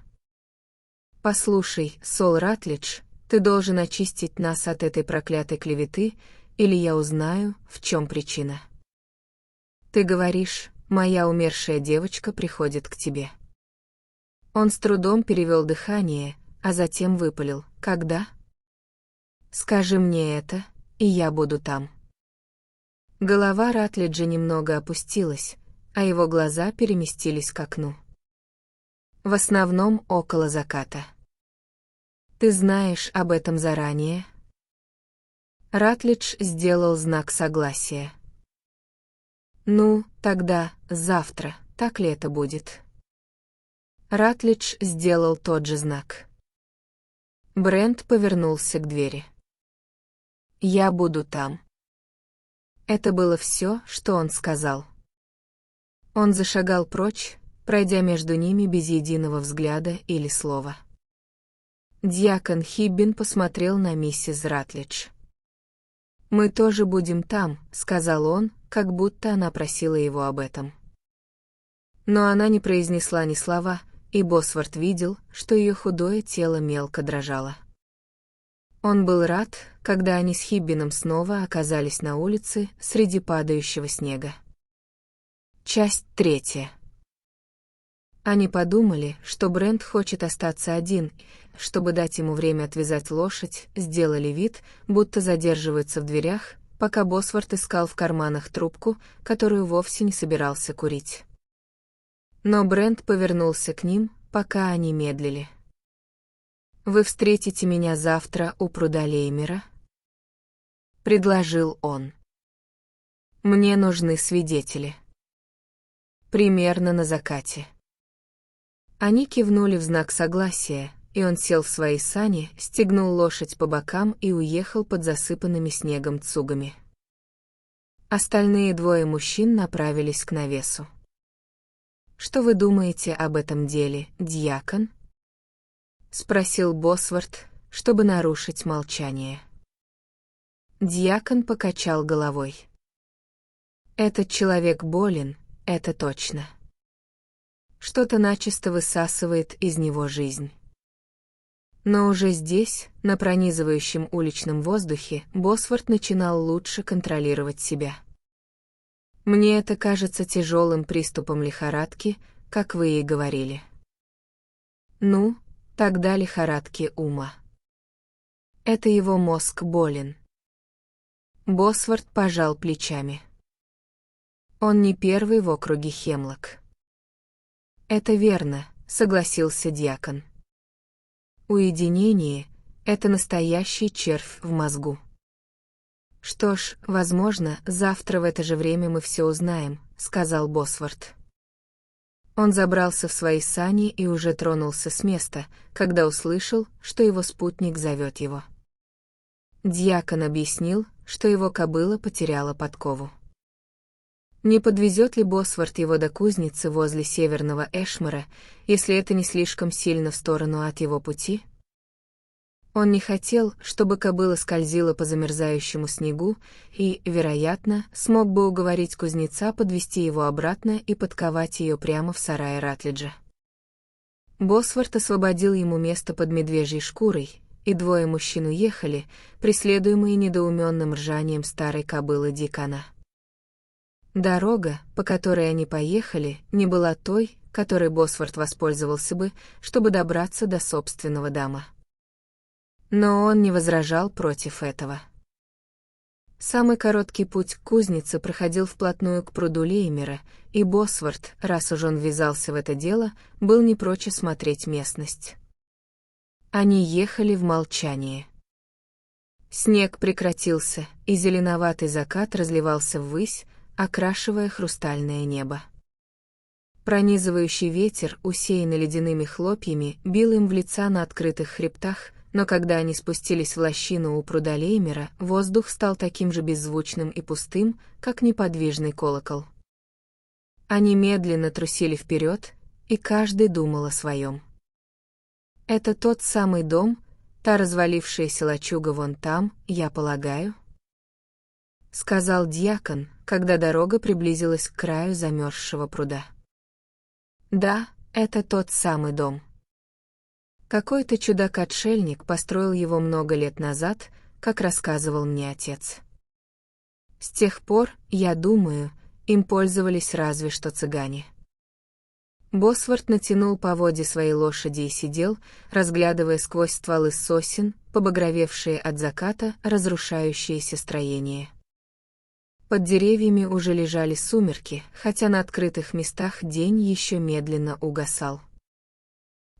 «Послушай, Сол Ратлидж, ты должен очистить нас от этой проклятой клеветы, или я узнаю, в чем причина. Ты говоришь, моя умершая девочка приходит к тебе». Он с трудом перевел дыхание, а затем выпалил: «Когда?» «Скажи мне это, и я буду там». Голова Ратлиджа немного опустилась, а его глаза переместились к окну. В основном около заката. «Ты знаешь об этом заранее?» Ратлидж сделал знак согласия. «Ну, тогда, завтра, так ли это будет?» Ратлидж сделал тот же знак. Брент повернулся к двери. «Я буду там». Это было все, что он сказал. Он зашагал прочь, пройдя между ними без единого взгляда или слова. Дьякон Хиббин посмотрел на миссис Ратлидж. «Мы тоже будем там», — сказал он, как будто она просила его об этом. Но она не произнесла ни слова, и Босворт видел, что ее худое тело мелко дрожало. Он был рад, когда они с Хиббином снова оказались на улице среди падающего снега. Часть 3. Они подумали, что Брент хочет остаться один, чтобы дать ему время отвязать лошадь, сделали вид, будто задерживаются в дверях, пока Босворт искал в карманах трубку, которую вовсе не собирался курить. Но Брент повернулся к ним, пока они медлили. «Вы встретите меня завтра у пруда Леймера?» — предложил он. «Мне нужны свидетели. Примерно на закате». Они кивнули в знак согласия, и он сел в свои сани, стегнул лошадь по бокам и уехал под засыпанными снегом цугами. Остальные двое мужчин направились к навесу. «Что вы думаете об этом деле, дьякон?» — спросил Босворт, чтобы нарушить молчание. Дьякон покачал головой. «Этот человек болен, это точно. Что-то начисто высасывает из него жизнь». Но уже здесь, на пронизывающем уличном воздухе, Босворт начинал лучше контролировать себя. «Мне это кажется тяжелым приступом лихорадки, как вы и говорили». «Ну, тогда лихорадки ума. Это его мозг болен». Босворт пожал плечами. «Он не первый в округе Хемлок». «Это верно», — согласился дьякон. «Уединение — это настоящий червь в мозгу». «Что ж, возможно, завтра в это же время мы все узнаем», — сказал Босворт. Он забрался в свои сани и уже тронулся с места, когда услышал, что его спутник зовет его. Дьякон объяснил, что его кобыла потеряла подкову. Не подвезет ли Босворт его до кузницы возле северного Эшмера, если это не слишком сильно в сторону от его пути? Он не хотел, чтобы кобыла скользила по замерзающему снегу, и, вероятно, смог бы уговорить кузнеца подвести его обратно и подковать ее прямо в сарае Ратлиджа. Босворт освободил ему место под медвежьей шкурой, и двое мужчин уехали, преследуемые недоуменным ржанием старой кобылы Дикона. Дорога, по которой они поехали, не была той, которой Босворт воспользовался бы, чтобы добраться до собственного дома. Но он не возражал против этого. Самый короткий путь к кузнице проходил вплотную к пруду Леймера, и Босворт, раз уж он ввязался в это дело, был не прочь осмотреть местность. Они ехали в молчании. Снег прекратился, и зеленоватый закат разливался ввысь, окрашивая хрустальное небо. Пронизывающий ветер, усеянный ледяными хлопьями, бил им в лица на открытых хребтах, но когда они спустились в лощину у пруда Леймера, воздух стал таким же беззвучным и пустым, как неподвижный колокол. Они медленно трусили вперед, и каждый думал о своем. «Это тот самый дом, та развалившаяся лачуга вон там, я полагаю?» — сказал дьякон, когда дорога приблизилась к краю замерзшего пруда. «Да, это тот самый дом. Какой-то чудак-отшельник построил его много лет назад, как рассказывал мне отец. С тех пор, я думаю, им пользовались разве что цыгане». Босворт натянул поводья своей лошади и сидел, разглядывая сквозь стволы сосен, побагровевшие от заката, разрушающиеся строения. Под деревьями уже лежали сумерки, хотя на открытых местах день еще медленно угасал.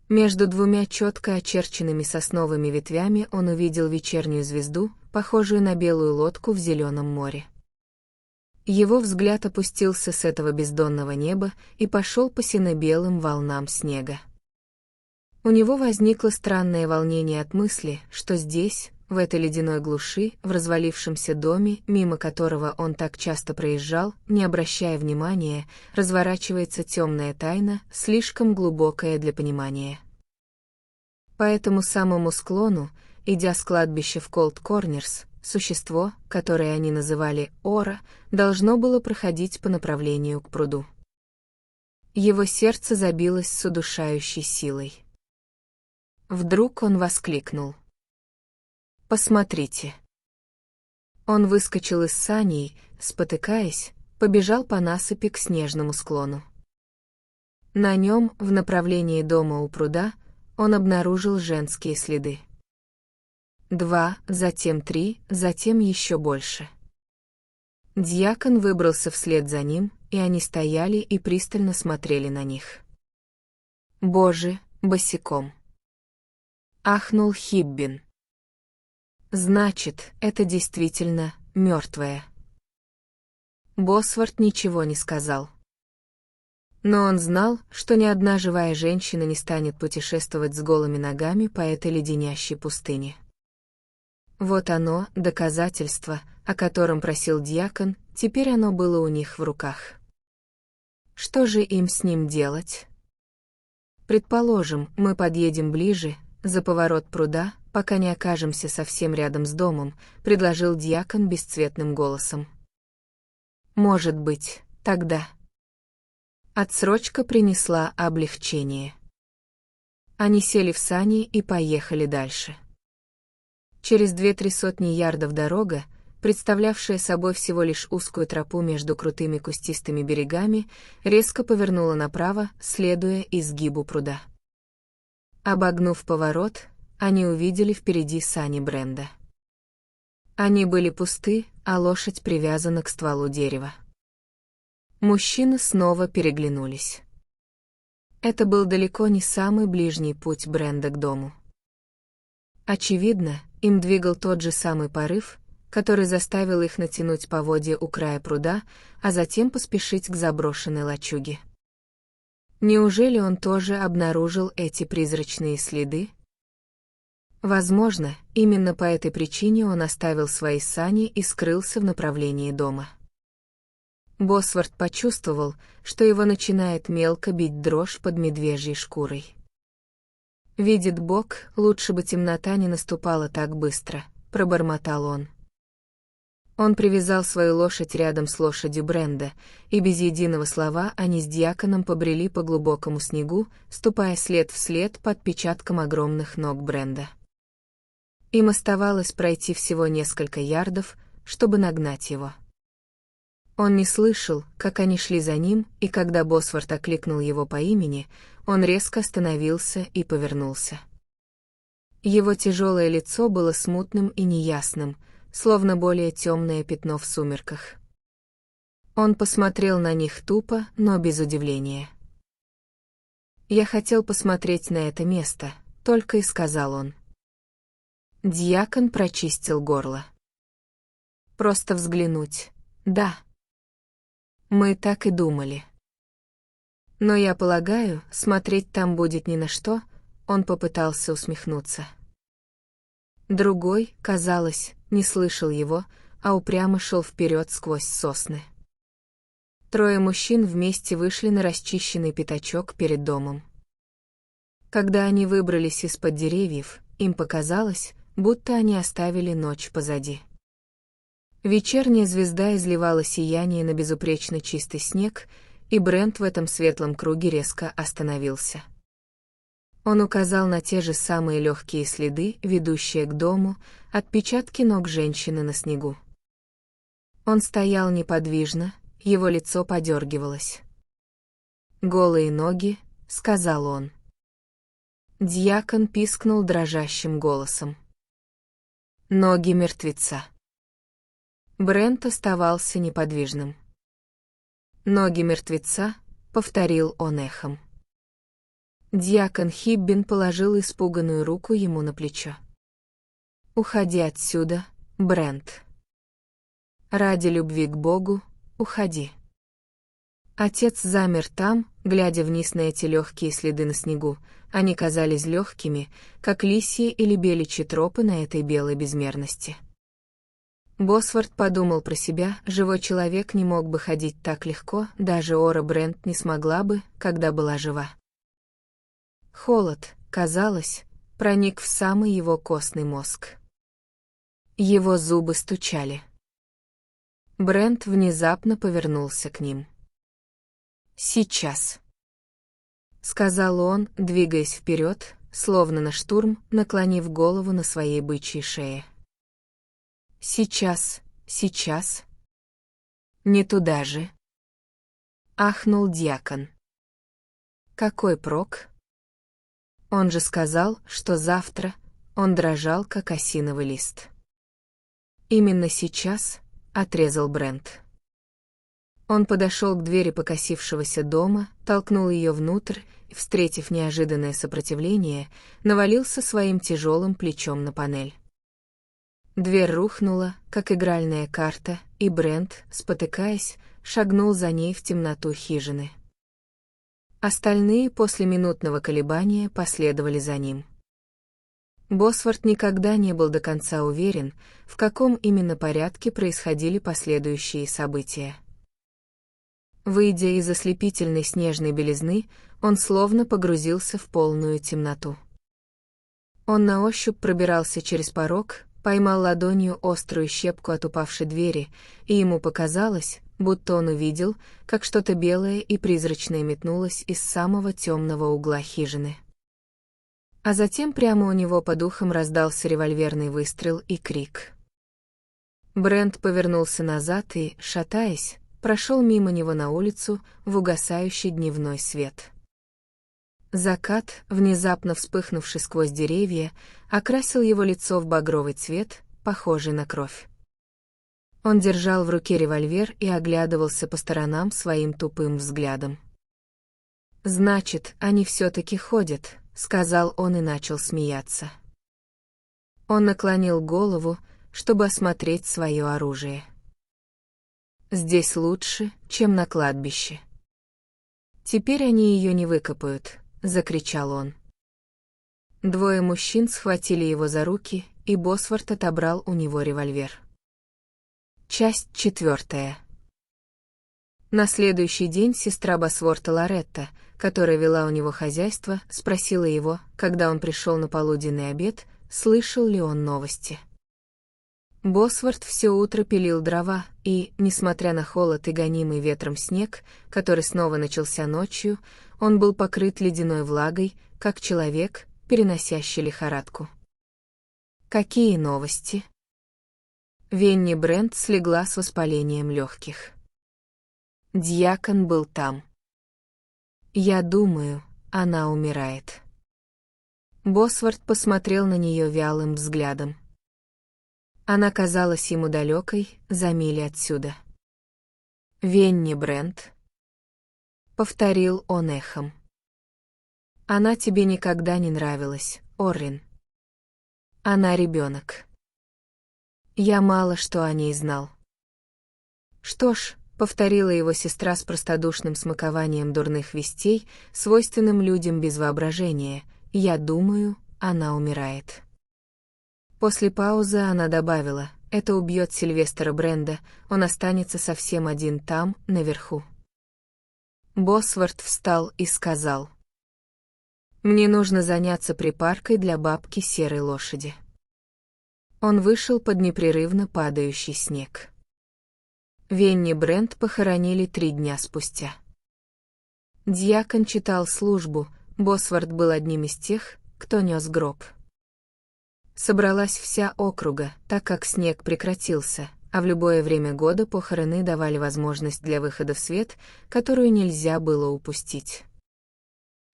Между двумя четко очерченными сосновыми ветвями он увидел вечернюю звезду, похожую на белую лодку в зеленом море. Его взгляд опустился с этого бездонного неба и пошел по сине-белым волнам снега. У него возникло странное волнение от мысли, что здесь, в этой ледяной глуши, в развалившемся доме, мимо которого он так часто проезжал, не обращая внимания, разворачивается темная тайна, слишком глубокая для понимания. По этому самому склону, идя с кладбища в Колд Корнерс, существо, которое они называли Ора, должно было проходить по направлению к пруду. Его сердце забилось с удушающей силой. Вдруг он воскликнул: «Посмотрите!» Он выскочил из саней, спотыкаясь, побежал по насыпи к снежному склону. На нем, в направлении дома у пруда, он обнаружил женские следы. 2, затем 3, затем еще больше. Дьякон выбрался вслед за ним, и они стояли и пристально смотрели на них. «Боже, босиком!» — ахнул Хиббин. «Значит, это действительно мертвая». Босворт ничего не сказал. Но он знал, что ни одна живая женщина не станет путешествовать с голыми ногами по этой леденящей пустыне. Вот оно, доказательство, о котором просил дьякон, теперь оно было у них в руках. Что же им с ним делать? Предположим, мы подъедем ближе, за поворот пруда, пока не окажемся совсем рядом с домом, предложил дьякон бесцветным голосом. Может быть, тогда. Отсрочка принесла облегчение. Они сели в сани и поехали дальше. Через 2-3 сотни ярдов дорога, представлявшая собой всего лишь узкую тропу между крутыми кустистыми берегами, резко повернула направо, следуя изгибу пруда. Обогнув поворот, они увидели впереди сани Бренда. Они были пусты, а лошадь привязана к стволу дерева. Мужчины снова переглянулись. Это был далеко не самый ближний путь Бренда к дому. Очевидно, им двигал тот же самый порыв, который заставил их натянуть поводья у края пруда, а затем поспешить к заброшенной лачуге. Неужели он тоже обнаружил эти призрачные следы? Возможно, именно по этой причине он оставил свои сани и скрылся в направлении дома. Босворт почувствовал, что его начинает мелко бить дрожь под медвежьей шкурой. «Видит Бог, лучше бы темнота не наступала так быстро», — пробормотал он. Он привязал свою лошадь рядом с лошадью Бренда, и без единого слова они с дьяконом побрели по глубокому снегу, ступая след в след под отпечатком огромных ног Бренда. Им оставалось пройти всего несколько ярдов, чтобы нагнать его. Он не слышал, как они шли за ним, и когда Босворт окликнул его по имени, он резко остановился и повернулся. Его тяжелое лицо было смутным и неясным, словно более темное пятно в сумерках. Он посмотрел на них тупо, но без удивления. «Я хотел посмотреть на это место», — только и сказал он. Дьякон прочистил горло. «Просто взглянуть, да». Мы так и думали. Но я полагаю, смотреть там будет ни на что, он попытался усмехнуться. Другой, казалось, не слышал его, а упрямо шел вперед сквозь сосны. 3 мужчин вместе вышли на расчищенный пятачок перед домом. Когда они выбрались из-под деревьев, им показалось, будто они оставили ночь позади. Вечерняя звезда изливала сияние на безупречно чистый снег, и Брент в этом светлом круге резко остановился. Он указал на те же самые легкие следы, ведущие к дому, отпечатки ног женщины на снегу. Он стоял неподвижно, его лицо подергивалось. «Голые ноги», — сказал он. Дьякон пискнул дрожащим голосом. «Ноги мертвеца». Брент оставался неподвижным. «Ноги мертвеца», — повторил он эхом. Дьякон Хиббин положил испуганную руку ему на плечо. «Уходи отсюда, Брент. Ради любви к Богу, уходи». Отец замер там, глядя вниз на эти легкие следы на снегу. Они казались легкими, как лисьи или беличьи тропы на этой белой безмерности. Босворт подумал про себя, живой человек не мог бы ходить так легко, даже Ора Брент не смогла бы, когда была жива. Холод, казалось, проник в самый его костный мозг. Его зубы стучали. Брент внезапно повернулся к ним. «Сейчас», — сказал он, двигаясь вперед, словно на штурм, наклонив голову на своей бычьей шее. «Сейчас, сейчас». «Не туда же», — ахнул дьякон. «Какой прок?» Он же сказал, что завтра. Он дрожал, как осиновый лист. «Именно сейчас», — отрезал Брент. Он подошел к двери покосившегося дома, толкнул ее внутрь и, встретив неожиданное сопротивление, навалился своим тяжелым плечом на панель. Дверь рухнула, как игральная карта, и Брент, спотыкаясь, шагнул за ней в темноту хижины. Остальные после минутного колебания последовали за ним. Босворт никогда не был до конца уверен, в каком именно порядке происходили последующие события. Выйдя из ослепительной снежной белизны, он словно погрузился в полную темноту. Он на ощупь пробирался через порог, поймал ладонью острую щепку от упавшей двери, и ему показалось, будто он увидел, как что-то белое и призрачное метнулось из самого темного угла хижины. А затем прямо у него под ухом раздался револьверный выстрел и крик. Брент повернулся назад и, шатаясь, прошел мимо него на улицу в угасающий дневной свет. Закат, внезапно вспыхнувший сквозь деревья, окрасил его лицо в багровый цвет, похожий на кровь. Он держал в руке револьвер и оглядывался по сторонам своим тупым взглядом. «Значит, они все-таки ходят», — сказал он и начал смеяться. Он наклонил голову, чтобы осмотреть свое оружие. «Здесь лучше, чем на кладбище». «Теперь они ее не выкопают», — закричал он. Двое мужчин схватили его за руки, и Босворт отобрал у него револьвер. Часть 4. На следующий день сестра Босворта Лоретта, которая вела у него хозяйство, спросила его, когда он пришел на полуденный обед, слышал ли он новости. Босворт все утро пилил дрова, и, несмотря на холод и гонимый ветром снег, который снова начался ночью, он был покрыт ледяной влагой, как человек, переносящий лихорадку. Какие новости? Венни Брент слегла с воспалением легких. Дьякон был там. Я думаю, она умирает. Босворт посмотрел на нее вялым взглядом. Она казалась ему далекой, за мили отсюда. «Венни Брент», — повторил он эхом. «Она тебе никогда не нравилась, Оррин. Она ребенок. Я мало что о ней знал». «Что ж», — повторила его сестра с простодушным смакованием дурных вестей, свойственным людям без воображения, «я думаю, она умирает». После паузы она добавила, это убьет Сильвестра Бренда, он останется совсем один там, наверху. Босворт встал и сказал: «Мне нужно заняться припаркой для бабки серой лошади». Он вышел под непрерывно падающий снег. Венни Брент похоронили 3 дня спустя. Дьякон читал службу, Босворт был одним из тех, кто нес гроб. Собралась вся округа, так как снег прекратился, а в любое время года похороны давали возможность для выхода в свет, которую нельзя было упустить.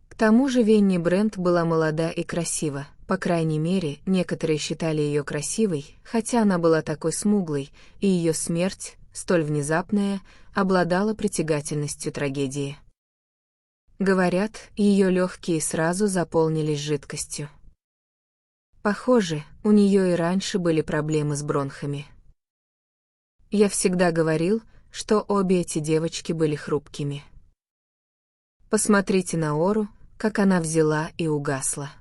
К тому же Венни Брент была молода и красива, по крайней мере, некоторые считали ее красивой, хотя она была такой смуглой, и ее смерть, столь внезапная, обладала притягательностью трагедии. Говорят, ее легкие сразу заполнились жидкостью. Похоже, у нее и раньше были проблемы с бронхами. Я всегда говорил, что обе эти девочки были хрупкими. Посмотрите на Ору, как она взяла и угасла.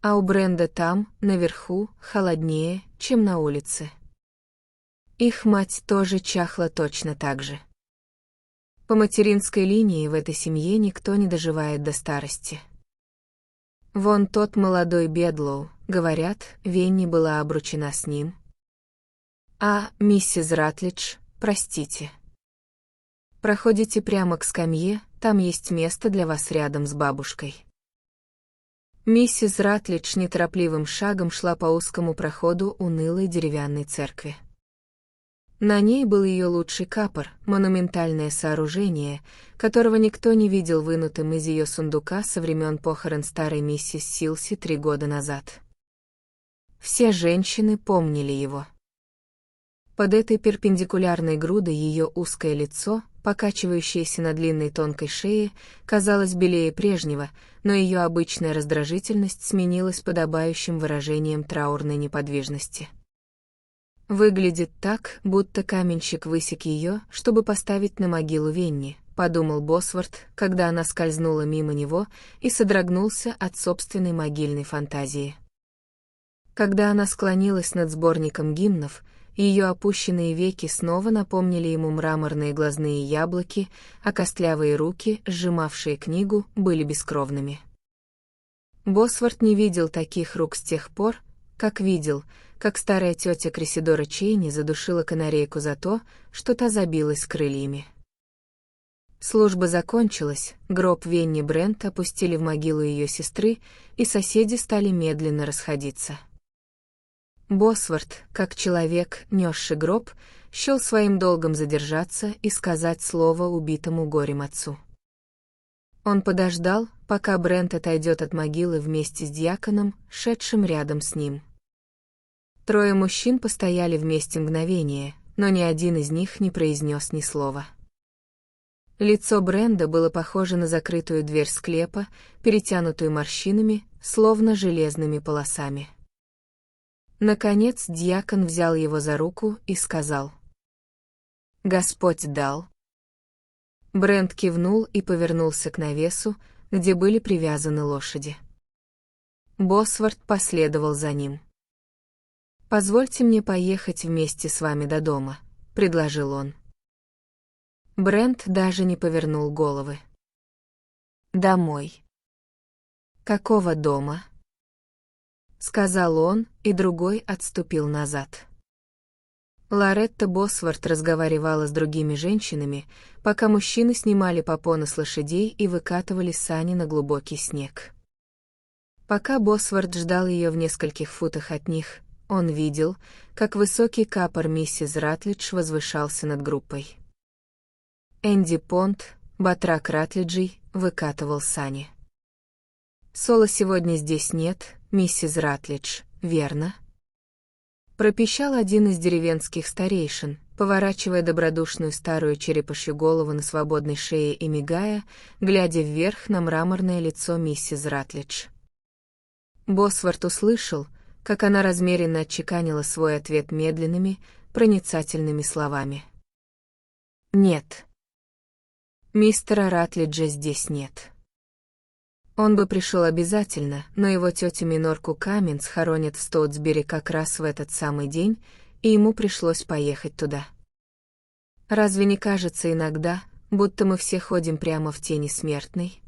А у Бренда там, наверху, холоднее, чем на улице. Их мать тоже чахла точно так же. По материнской линии в этой семье никто не доживает до старости. Вон тот молодой Бедлоу, говорят, Венни была обручена с ним. А, миссис Ратлидж, простите. Проходите прямо к скамье, там есть место для вас рядом с бабушкой. Миссис Ратлидж неторопливым шагом шла по узкому проходу унылой деревянной церкви. На ней был ее лучший капор, монументальное сооружение, которого никто не видел вынутым из ее сундука со времен похорон старой миссис Силси 3 года назад. Все женщины помнили его. Под этой перпендикулярной грудой ее узкое лицо, покачивающееся на длинной тонкой шее, казалось белее прежнего, но ее обычная раздражительность сменилась подобающим выражением траурной неподвижности. «Выглядит так, будто каменщик высек ее, чтобы поставить на могилу Венни», — подумал Босворт, когда она скользнула мимо него и содрогнулся от собственной могильной фантазии. Когда она склонилась над сборником гимнов, ее опущенные веки снова напомнили ему мраморные глазные яблоки, а костлявые руки, сжимавшие книгу, были бескровными. Босворт не видел таких рук с тех пор, как видел, как старая тетя Крисидора Чейни задушила канарейку за то, что та забилась крыльями. Служба закончилась, гроб Венни Брент опустили в могилу ее сестры, и соседи стали медленно расходиться. Босворт, как человек, несший гроб, счел своим долгом задержаться и сказать слово убитому горем отцу. Он подождал, пока Брент отойдет от могилы вместе с дьяконом, шедшим рядом с ним. 3 мужчин постояли вместе мгновение, но ни один из них не произнес ни слова. Лицо Бренда было похоже на закрытую дверь склепа, перетянутую морщинами, словно железными полосами. Наконец дьякон взял его за руку и сказал: «Господь дал». Брент кивнул и повернулся к навесу, где были привязаны лошади. Босворт последовал за ним. «Позвольте мне поехать вместе с вами до дома», — предложил он. Брент даже не повернул головы. «Домой». «Какого дома?» — сказал он, и другой отступил назад. Лоретта Босворт разговаривала с другими женщинами, пока мужчины снимали попоны с лошадей и выкатывали сани на глубокий снег. Пока Босворт ждал ее в нескольких футах от них, он видел, как высокий капор миссис Ратлидж возвышался над группой. Энди Понт, батрак Ратлиджей, выкатывал сани. «Соло сегодня здесь нет, миссис Ратлидж, верно?» Пропищал один из деревенских старейшин, поворачивая добродушную старую черепашью голову на свободной шее и мигая, глядя вверх на мраморное лицо миссис Ратлидж. Босворт услышал, как она размеренно отчеканила свой ответ медленными, проницательными словами. «Нет. Мистера Ратлиджа здесь нет. Он бы пришел обязательно, но его тетю Минорку Каменс хоронят в Стоутсбери как раз в этот самый день, и ему пришлось поехать туда. Разве не кажется иногда, будто мы все ходим прямо в тени смертной?»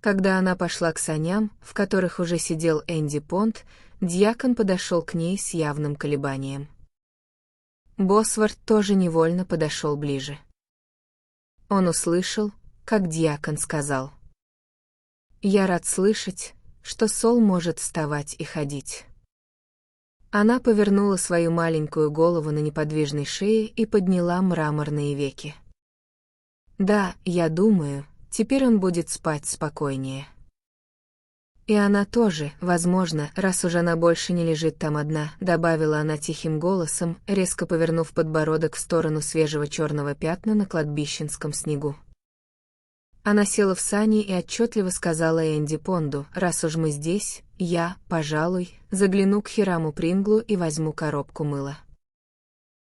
Когда она пошла к саням, в которых уже сидел Энди Понт, дьякон подошел к ней с явным колебанием. Босворт тоже невольно подошел ближе. Он услышал, как дьякон сказал: «Я рад слышать, что Сол может вставать и ходить». Она повернула свою маленькую голову на неподвижной шее и подняла мраморные веки. «Да, я думаю, теперь он будет спать спокойнее». «И она тоже, возможно, раз уж она больше не лежит там одна», добавила она тихим голосом, резко повернув подбородок в сторону свежего черного пятна на кладбищенском снегу. Она села в сани и отчетливо сказала Энди Понду: «Раз уж мы здесь, я, пожалуй, загляну к Хираму Принглу и возьму коробку мыла».